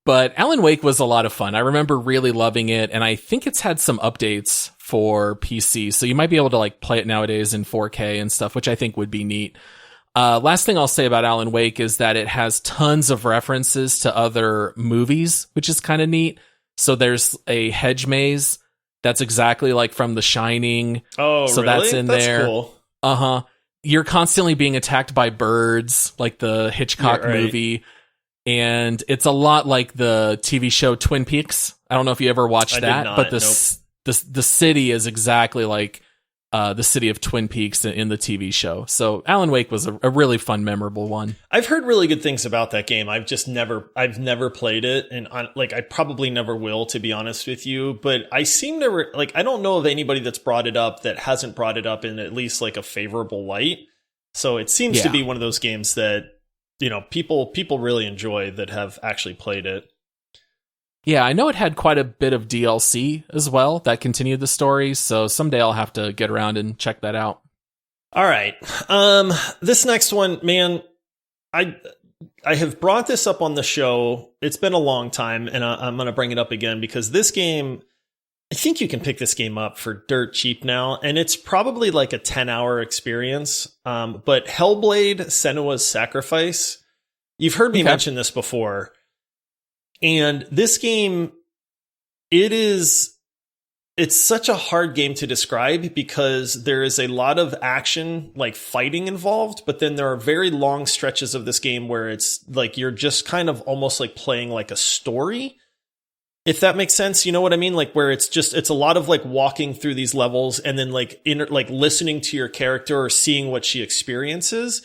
But Alan Wake was a lot of fun. I remember really loving it, and I think it's had some updates for PC, so you might be able to like play it nowadays in 4K and stuff, which I think would be neat. Last thing I'll say about Alan Wake is that it has tons of references to other movies, which is kind of neat. So there's a hedge maze that's exactly like from The Shining. Oh, so really? That's in that's there. Cool. Uh-huh. You're constantly being attacked by birds, like the Hitchcock movie. And it's a lot like the TV show Twin Peaks. I don't know if you ever watched that, but the city is exactly like the city of Twin Peaks in the TV show. So Alan Wake was a really fun, memorable one. I've heard really good things about that game. I've never played it, and I probably never will, to be honest with you. But I seem to I don't know of anybody that's brought it up that hasn't brought it up in at least like a favorable light. So it seems to be one of those games that, you know, people really enjoy that have actually played it. Yeah, I know it had quite a bit of DLC as well that continued the story, so someday I'll have to get around and check that out. All right. This next one, man, I have brought this up on the show. It's been a long time, and I'm going to bring it up again because this game, I think you can pick this game up for dirt cheap now, and it's probably like a 10-hour experience. But Hellblade: Senua's Sacrifice, you've heard me mention this before. And this game, it's such a hard game to describe because there is a lot of action, like fighting involved, but then there are very long stretches of this game where it's like you're just kind of almost like playing like a story, if that makes sense. You know what I mean? Like where it's a lot of like walking through these levels and then like listening to your character or seeing what she experiences.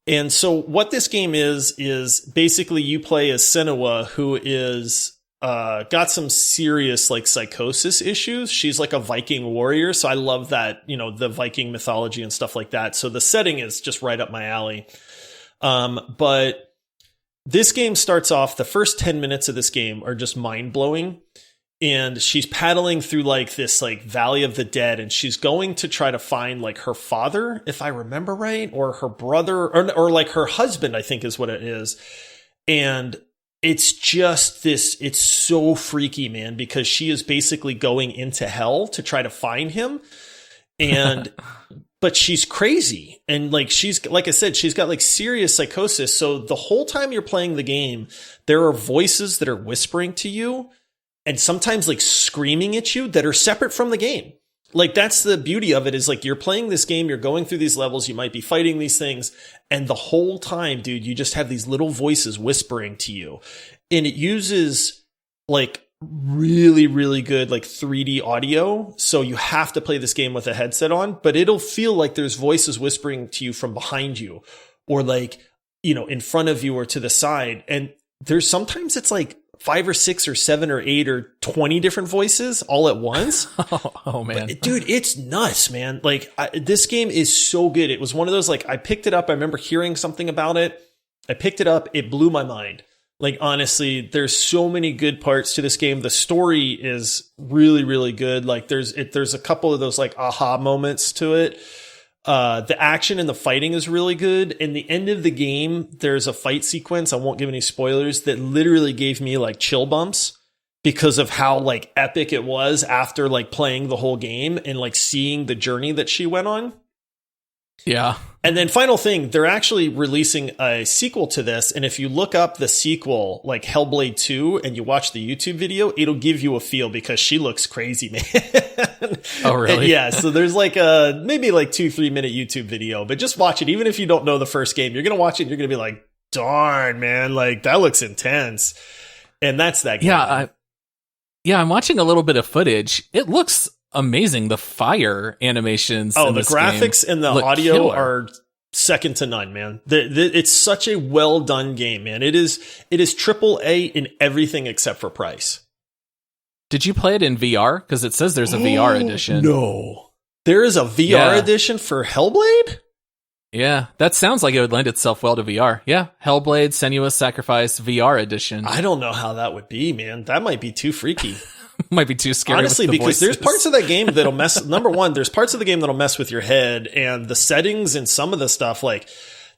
And so what this game is basically you play as Senua, who is got some serious like psychosis issues. She's like a Viking warrior. So I love that, you know, the Viking mythology and stuff like that. So the setting is just right up my alley. But this game starts off, the first 10 minutes of this game are just mind blowing. And she's paddling through like this like Valley of the Dead, and she's going to try to find like her father, if I remember right, or her brother, or like her husband, I think is what it is. And it's just this, it's so freaky, man, because she is basically going into hell to try to find him. And but she's crazy. And like she's, like I said, she's got like serious psychosis. So the whole time you're playing the game, there are voices that are whispering to you and sometimes like screaming at you that are separate from the game. Like that's the beauty of it, is like you're playing this game, you're going through these levels, you might be fighting these things, and the whole time, dude, you just have these little voices whispering to you. And it uses like really, really good like 3D audio. So you have to play this game with a headset on, but it'll feel like there's voices whispering to you from behind you or like, you know, in front of you or to the side. And there's sometimes it's like 5 or 6 or 7 or 8 or 20 different voices all at once. Oh man. But, dude, it's nuts, man. Like this game is so good. It was one of those, like I picked it up. I remember hearing something about it. I picked it up. It blew my mind. Like, honestly, there's so many good parts to this game. The story is really, really good. Like there's a couple of those like aha moments to it. The action and the fighting is really good. In the end of the game, there's a fight sequence, I won't give any spoilers, that literally gave me like chill bumps because of how like epic it was after like playing the whole game and like seeing the journey that she went on. Yeah. And then final thing, they're actually releasing a sequel to this. And if you look up the sequel, like Hellblade 2, and you watch the YouTube video, it'll give you a feel because she looks crazy, man. Oh, really? Yeah. So there's like a maybe like 2-3 minute YouTube video, but just watch it. Even if you don't know the first game, you're going to watch it and you're going to be like, darn, man, like that looks intense. And that's that game. Yeah, I'm watching a little bit of footage. It looks amazing. The fire animations. Oh, the graphics and the audio are second to none, man. It's such a well done game, man. It is AAA in everything except for price. Did you play it in VR? Because it says there's a VR edition. No, there is a VR edition for Hellblade. Yeah, that sounds like it would lend itself well to VR. Yeah, Hellblade, Senua's Sacrifice, VR edition. I don't know how that would be, man. That might be too freaky. Might be too scary. Honestly, because there's parts of that game that'll mess. Number one, there's parts of the game that'll mess with your head, and the settings and some of the stuff. Like,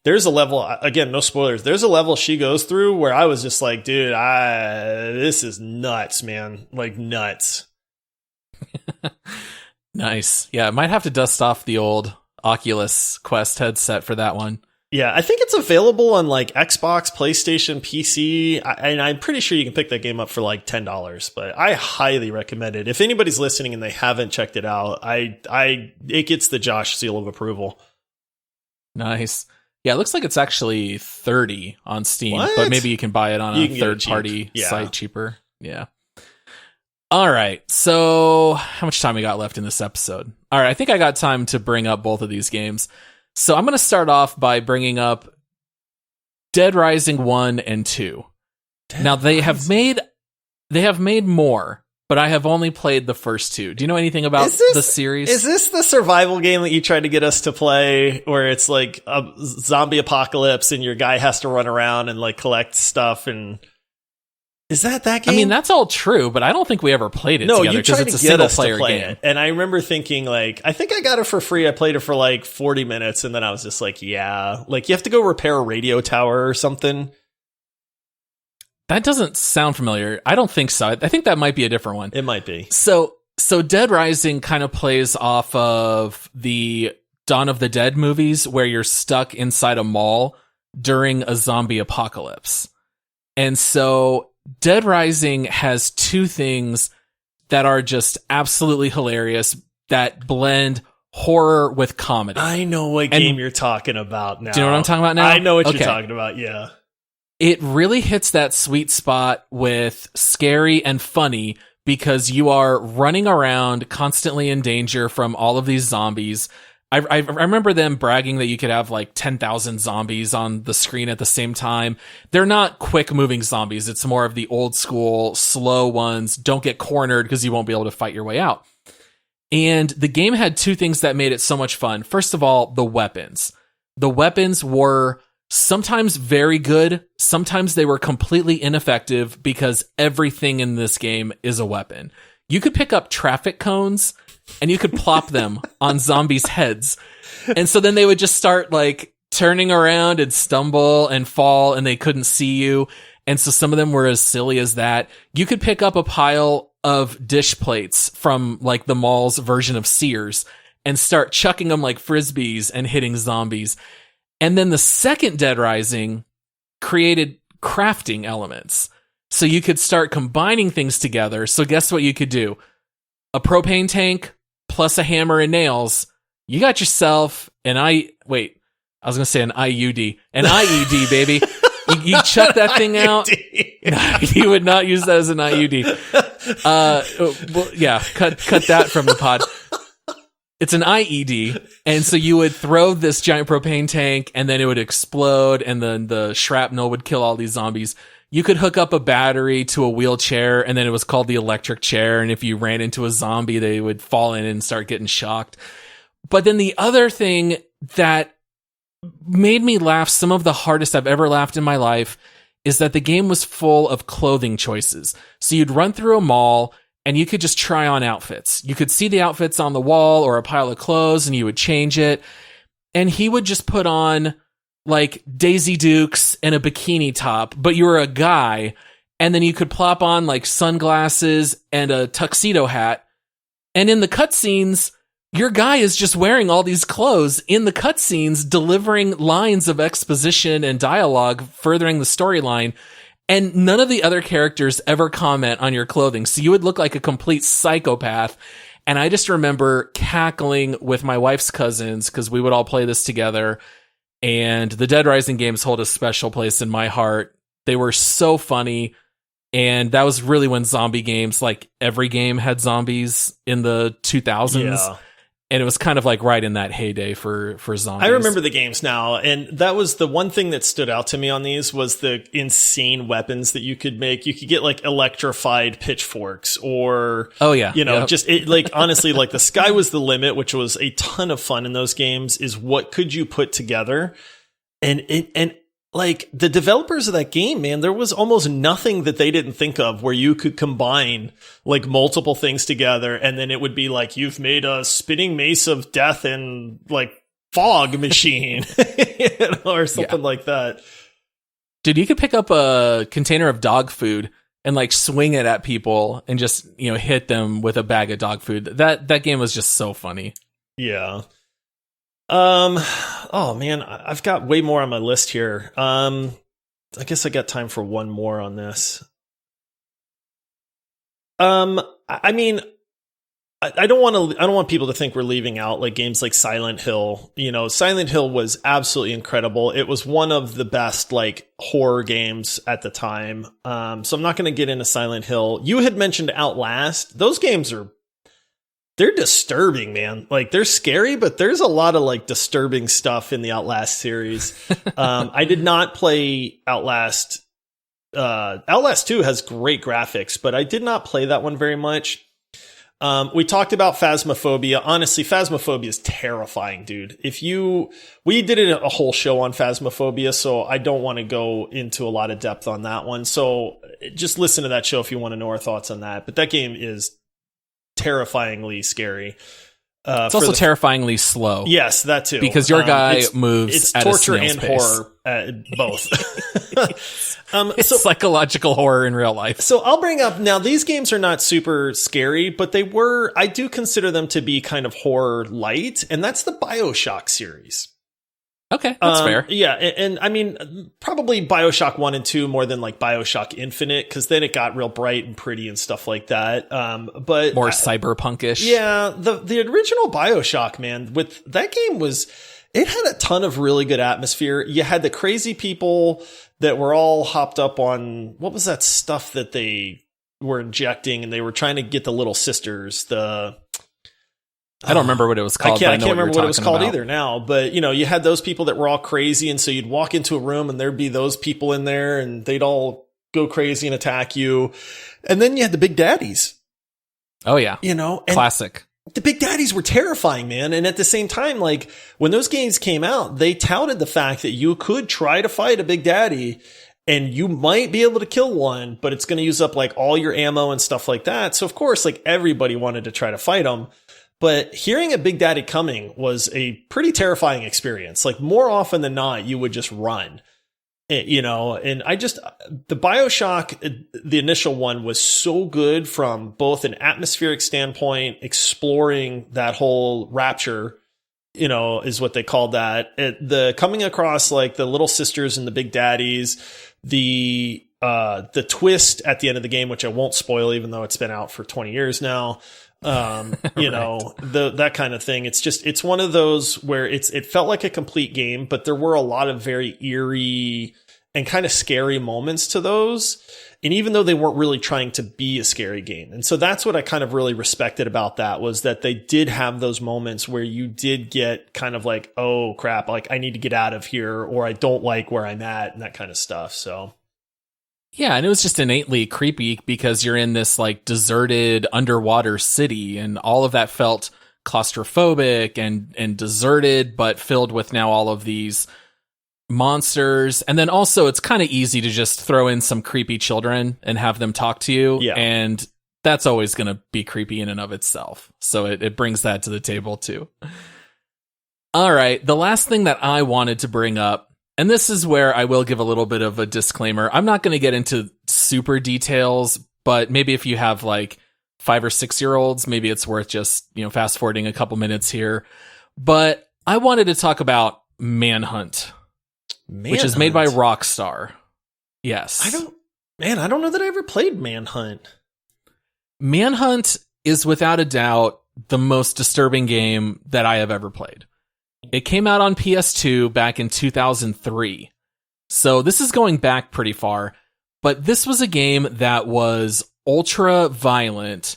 there's a level. Again, no spoilers. There's a level she goes through where I was just like, dude, this is nuts, man. Like nuts. Nice. Yeah, I might have to dust off the old Oculus Quest headset for that one. Yeah, I think it's available on like Xbox, PlayStation, PC, and I'm pretty sure you can pick that game up for like $10. But I highly recommend it. If anybody's listening and they haven't checked it out, it gets the Josh seal of approval. Nice. Yeah, it looks like it's actually $30 on Steam, What? but maybe you can buy it on a third-party site cheaper. Yeah. All right, so how much time we got left in this episode? All right, I think I got time to bring up both of these games. So I'm going to start off by bringing up Dead Rising 1 and 2. Now, they have made more, but I have only played the first two. Do you know anything about the series? Is this the survival game that you tried to get us to play, where it's like a zombie apocalypse and your guy has to run around and like collect stuff? And is that game? I mean, that's all true, but I don't think we ever played it together because it's a single-player game. It. And I remember thinking, like, I think I got it for free. I played it for like 40 minutes, and then I was just like, yeah. Like, you have to go repair a radio tower or something. That doesn't sound familiar. I don't think so. I think that might be a different one. It might be. So Dead Rising kind of plays off of the Dawn of the Dead movies, where you're stuck inside a mall during a zombie apocalypse. And so Dead Rising has two things that are just absolutely hilarious that blend horror with comedy. I know what game you're talking about now. Do you know what I'm talking about now? I know what you're talking about, yeah. It really hits that sweet spot with scary and funny because you are running around constantly in danger from all of these zombies. I remember them bragging that you could have like 10,000 zombies on the screen at the same time. They're not quick moving zombies. It's more of the old school, slow ones. Don't get cornered because you won't be able to fight your way out. And the game had two things that made it so much fun. First of all, the weapons. The weapons were sometimes very good. Sometimes they were completely ineffective because everything in this game is a weapon. You could pick up traffic cones and you could plop them on zombies' heads. And so then they would just start like turning around and stumble and fall and they couldn't see you. And so some of them were as silly as that. You could pick up a pile of dish plates from like the mall's version of Sears and start chucking them like frisbees and hitting zombies. And then the second Dead Rising created crafting elements. So you could start combining things together. So guess what you could do? A propane tank plus a hammer and nails. You got yourself an I was going to say an IUD. An IED, baby. You chuck that thing out. You would not use that as an IUD. Well, yeah, cut that from the pod. It's an IED, and so you would throw this giant propane tank, and then it would explode, and then the shrapnel would kill all these zombies. You could hook up a battery to a wheelchair, and then it was called the electric chair, and if you ran into a zombie, they would fall in and start getting shocked. But then the other thing that made me laugh, some of the hardest I've ever laughed in my life, is that the game was full of clothing choices. So you'd run through a mall, and you could just try on outfits. You could see the outfits on the wall or a pile of clothes and you would change it. And he would just put on like Daisy Dukes and a bikini top, but you were a guy. And then you could plop on like sunglasses and a tuxedo hat. And in the cutscenes, your guy is just wearing all these clothes in the cutscenes, delivering lines of exposition and dialogue, furthering the storyline. And none of the other characters ever comment on your clothing. So you would look like a complete psychopath. And I just remember cackling with my wife's cousins because we would all play this together. And the Dead Rising games hold a special place in my heart. They were so funny. And that was really when zombie games, like every game had zombies in the 2000s. Yeah. And it was kind of like right in that heyday for zombies. I remember the games now, and that was the one thing that stood out to me on these was the insane weapons that you could make. You could get like electrified pitchforks or, just like honestly, like the sky was the limit, which was a ton of fun in those games, is what could you put together? And like the developers of that game, man, there was almost nothing that they didn't think of where you could combine like multiple things together. And then it would be like, you've made a spinning mace of death and like fog machine or something like that. Dude, you could pick up a container of dog food and like swing it at people and just, hit them with a bag of dog food. That game was just so funny. Yeah. Oh man, I've got way more on my list here. I guess I got time for one more on this. I mean, I don't want people to think we're leaving out like games like Silent Hill. Silent Hill was absolutely incredible. It was one of the best like horror games at the time. So I'm not going to get into Silent Hill. You had mentioned Outlast. Those games they're disturbing, man. Like they're scary, but there's a lot of like disturbing stuff in the Outlast series. I did not play Outlast. Outlast 2 has great graphics, but I did not play that one very much. We talked about Phasma Phobia. Honestly, Phasma Phobia is terrifying, dude. We did a whole show on Phasma Phobia, so I don't want to go into a lot of depth on that one. So just listen to that show if you want to know our thoughts on that. But that game is terrifyingly scary. It's also terrifyingly slow. Yes, that too. Because your guy moves it's at torture a snail's and pace. horror, both. It's psychological horror in real life. So I'll bring up now. These games are not super scary, but I do consider them to be kind of horror light, and that's the Bioshock series. Okay, that's fair. Yeah, and I mean, probably Bioshock 1 and 2 more than like Bioshock Infinite, because then it got real bright and pretty and stuff like that. But more cyberpunkish. Yeah, the original Bioshock, man, with that game it had a ton of really good atmosphere. You had the crazy people that were all hopped up on, what was that stuff that they were injecting, and they were trying to get the little sisters, I don't remember what it was called. I can't remember what it was called either now, but you had those people that were all crazy. And so you'd walk into a room and there'd be those people in there and they'd all go crazy and attack you. And then you had the Big Daddies. Oh yeah. Classic. The Big Daddies were terrifying, man. And at the same time, like when those games came out, they touted the fact that you could try to fight a Big Daddy and you might be able to kill one, but it's going to use up like all your ammo and stuff like that. So of course, like everybody wanted to try to fight them. But hearing a Big Daddy coming was a pretty terrifying experience. Like more often than not, you would just run, and the Bioshock, the initial one was so good from both an atmospheric standpoint, exploring that whole rapture, is what they called that. The coming across like the little sisters and the Big Daddies, the twist at the end of the game, which I won't spoil, even though it's been out for 20 years now. That kind of thing. It's one of those where it felt like a complete game, but there were a lot of very eerie and kind of scary moments to those. And even though they weren't really trying to be a scary game. And so that's what I kind of really respected about that, was that they did have those moments where you did get kind of like, oh crap, like I need to get out of here, or I don't like where I'm at, and that kind of stuff. So yeah, and it was just innately creepy because you're in this like deserted underwater city, and all of that felt claustrophobic and deserted, but filled with now all of these monsters. And then also it's kind of easy to just throw in some creepy children and have them talk to you. Yeah. And that's always going to be creepy in and of itself. So it brings that to the table too. All right. The last thing that I wanted to bring up, and this is where I will give a little bit of a disclaimer. I'm not going to get into super details, but maybe if you have like 5 or 6 year olds, maybe it's worth just, fast forwarding a couple minutes here. But I wanted to talk about Manhunt, which is made by Rockstar. Yes. I don't know that I ever played Manhunt. Manhunt is without a doubt the most disturbing game that I have ever played. It came out on PS2 back in 2003. So this is going back pretty far, but this was a game that was ultra violent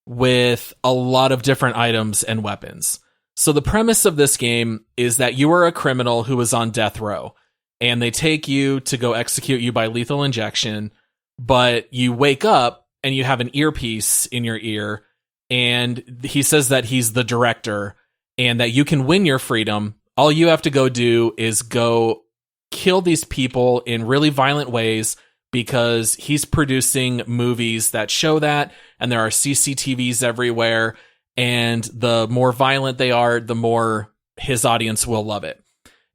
with a lot of different items and weapons. So the premise of this game is that you are a criminal who is on death row, and they take you to go execute you by lethal injection, but you wake up and you have an earpiece in your ear, and he says that he's the director and that you can win your freedom. All you have to go do is go kill these people in really violent ways because he's producing movies that show that, and there are CCTVs everywhere, and the more violent they are, the more his audience will love it.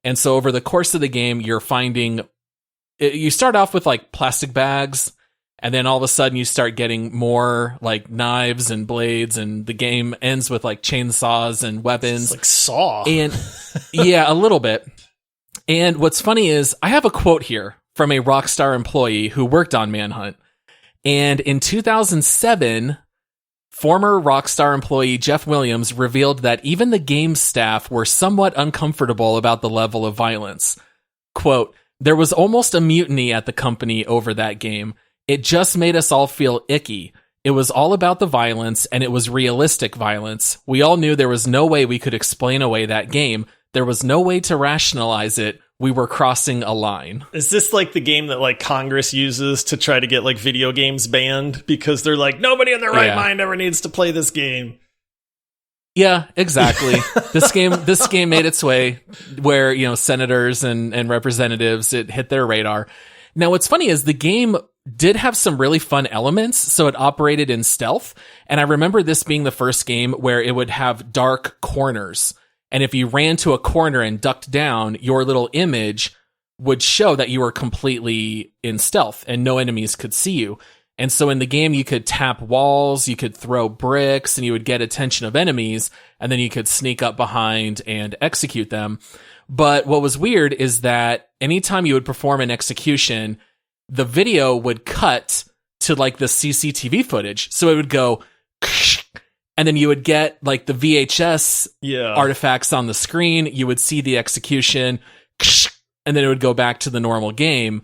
And so over the course of the game, you start off with like plastic bags, and then all of a sudden you start getting more like knives and blades, and the game ends with like chainsaws and weapons. It's like Saw. And yeah, a little bit. And what's funny is I have a quote here from a Rockstar employee who worked on Manhunt. And in 2007, former Rockstar employee Jeff Williams revealed that even the game staff were somewhat uncomfortable about the level of violence. Quote, "There was almost a mutiny at the company over that game. It just made us all feel icky. It was all about the violence, and it was realistic violence. We all knew there was no way we could explain away that game. There was no way to rationalize it. We were crossing a line." Is this like the game that like Congress uses to try to get like video games banned because they're like, nobody in their right mind ever needs to play this game? Yeah, exactly. This game made its way where, senators and representatives, it hit their radar. Now, what's funny is the game did have some really fun elements, so it operated in stealth. And I remember this being the first game where it would have dark corners. And if you ran to a corner and ducked down, your little image would show that you were completely in stealth and no enemies could see you. And so in the game, you could tap walls, you could throw bricks, and you would get attention of enemies, and then you could sneak up behind and execute them. But what was weird is that anytime you would perform an execution, the video would cut to like the CCTV footage. So it would go, and then you would get like the VHS artifacts on the screen. You would see the execution, and then it would go back to the normal game.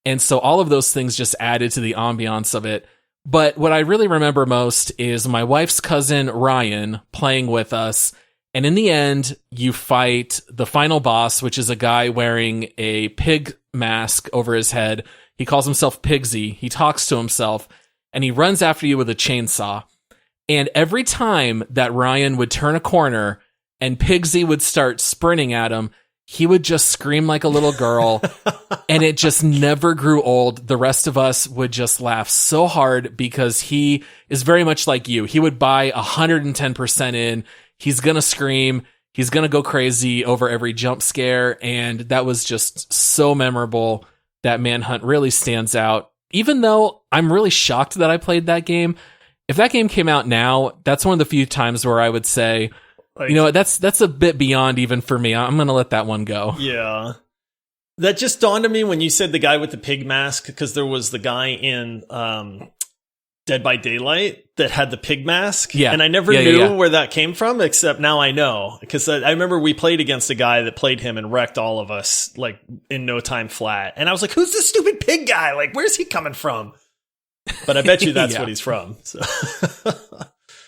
And so all of those things just added to the ambiance of it. But what I really remember most is my wife's cousin, Ryan, playing with us. And in the end, you fight the final boss, which is a guy wearing a pig mask over his head. He calls himself Pigsy. He talks to himself, and he runs after you with a chainsaw. And every time that Ryan would turn a corner and Pigsy would start sprinting at him, he would just scream like a little girl, and it just never grew old. The rest of us would just laugh so hard because he is very much like you. He would buy 110% in. He's going to scream. He's going to go crazy over every jump scare, and that was just so memorable. That Manhunt really stands out. Even though I'm really shocked that I played that game, if that game came out now, that's one of the few times where I would say, like, that's a bit beyond even for me. I'm going to let that one go. Yeah. That just dawned on me when you said the guy with the pig mask, because there was the guy in Dead by Daylight that had the pig mask. Yeah. And I never knew where that came from, except now I know. Because I remember we played against a guy that played him and wrecked all of us, like, in no time flat. And I was like, who's this stupid pig guy? Like, where's he coming from? But I bet you that's what he's from. So.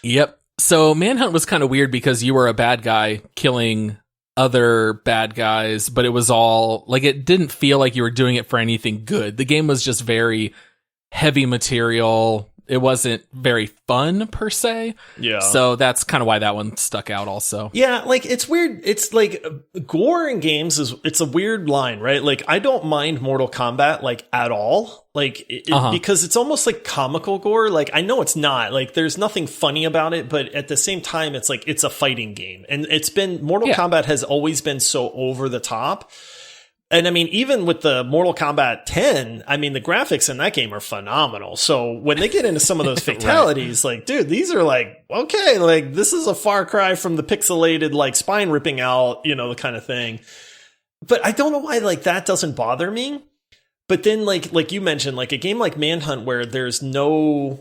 Yep. So Manhunt was kind of weird because you were a bad guy killing other bad guys, but it was all, like, it didn't feel like you were doing it for anything good. The game was just very heavy material. It wasn't very fun per se. Yeah. So that's kind of why that one stuck out also. Yeah, like it's weird. It's like gore in games it's a weird line, right? Like I don't mind Mortal Kombat like at all. Like because it's almost like comical gore. Like I know it's not. Like there's nothing funny about it, but at the same time it's like it's a fighting game. And Mortal Kombat has always been so over the top. And I mean, even with the Mortal Kombat 10, I mean, the graphics in that game are phenomenal. So when they get into some of those fatalities, right. Like, dude, these are like, okay, like this is a far cry from the pixelated, like spine ripping out, the kind of thing. But I don't know why like that doesn't bother me. But then like you mentioned, like a game like Manhunt where there's nothing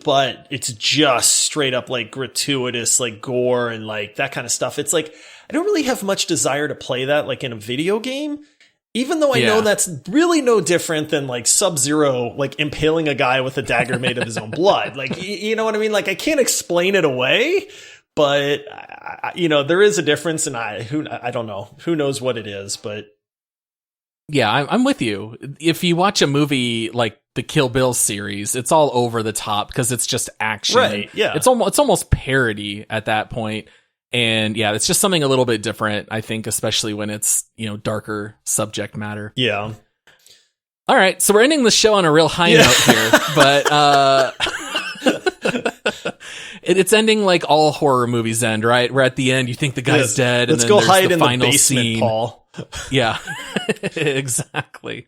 but it's just straight up like gratuitous, like gore and like that kind of stuff. It's like, I don't really have much desire to play that like in a video game, even though I know that's really no different than like Sub-Zero, like impaling a guy with a dagger made of his own blood. Like, you know what I mean? Like I can't explain it away, but there is a difference and I don't know, who knows what it is, but. Yeah, I'm with you. If you watch a movie like the Kill Bill series, it's all over the top because it's just action. Right, yeah. It's almost parody at that point. And yeah, it's just something a little bit different, I think, especially when it's, darker subject matter. Yeah. All right, so we're ending the show on a real high note here, but it's ending like all horror movies end, right? Where at the end you think the guy's dead, Let's and then go hide in the final basement, scene. Paul. Yeah, exactly.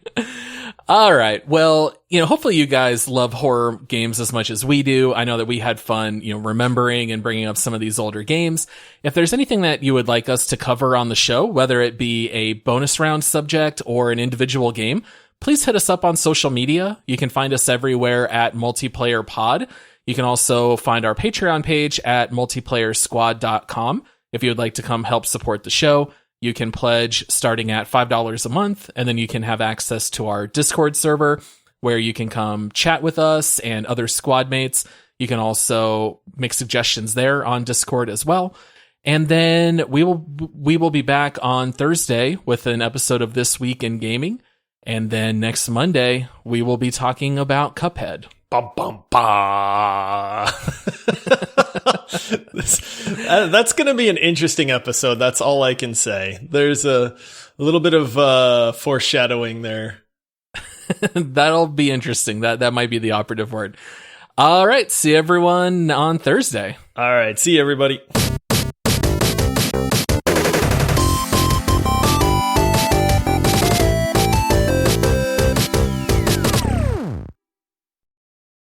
All right. Well, hopefully you guys love horror games as much as we do. I know that we had fun, remembering and bringing up some of these older games. If there's anything that you would like us to cover on the show, whether it be a bonus round subject or an individual game, please hit us up on social media. You can find us everywhere at Multiplayer Pod. You can also find our Patreon page at multiplayersquad.com. If you would like to come help support the show, you can pledge starting at $5 a month, and then you can have access to our Discord server where you can come chat with us and other squad mates. You can also make suggestions there on Discord as well. And then we will be back on Thursday with an episode of This Week in Gaming. And then next Monday, we will be talking about Cuphead. Bum, bum, ba. That's going to be an interesting episode. That's all I can say. There's a little bit of foreshadowing there. That'll be interesting. That might be the operative word. All right. See everyone on Thursday. All right. See you, everybody.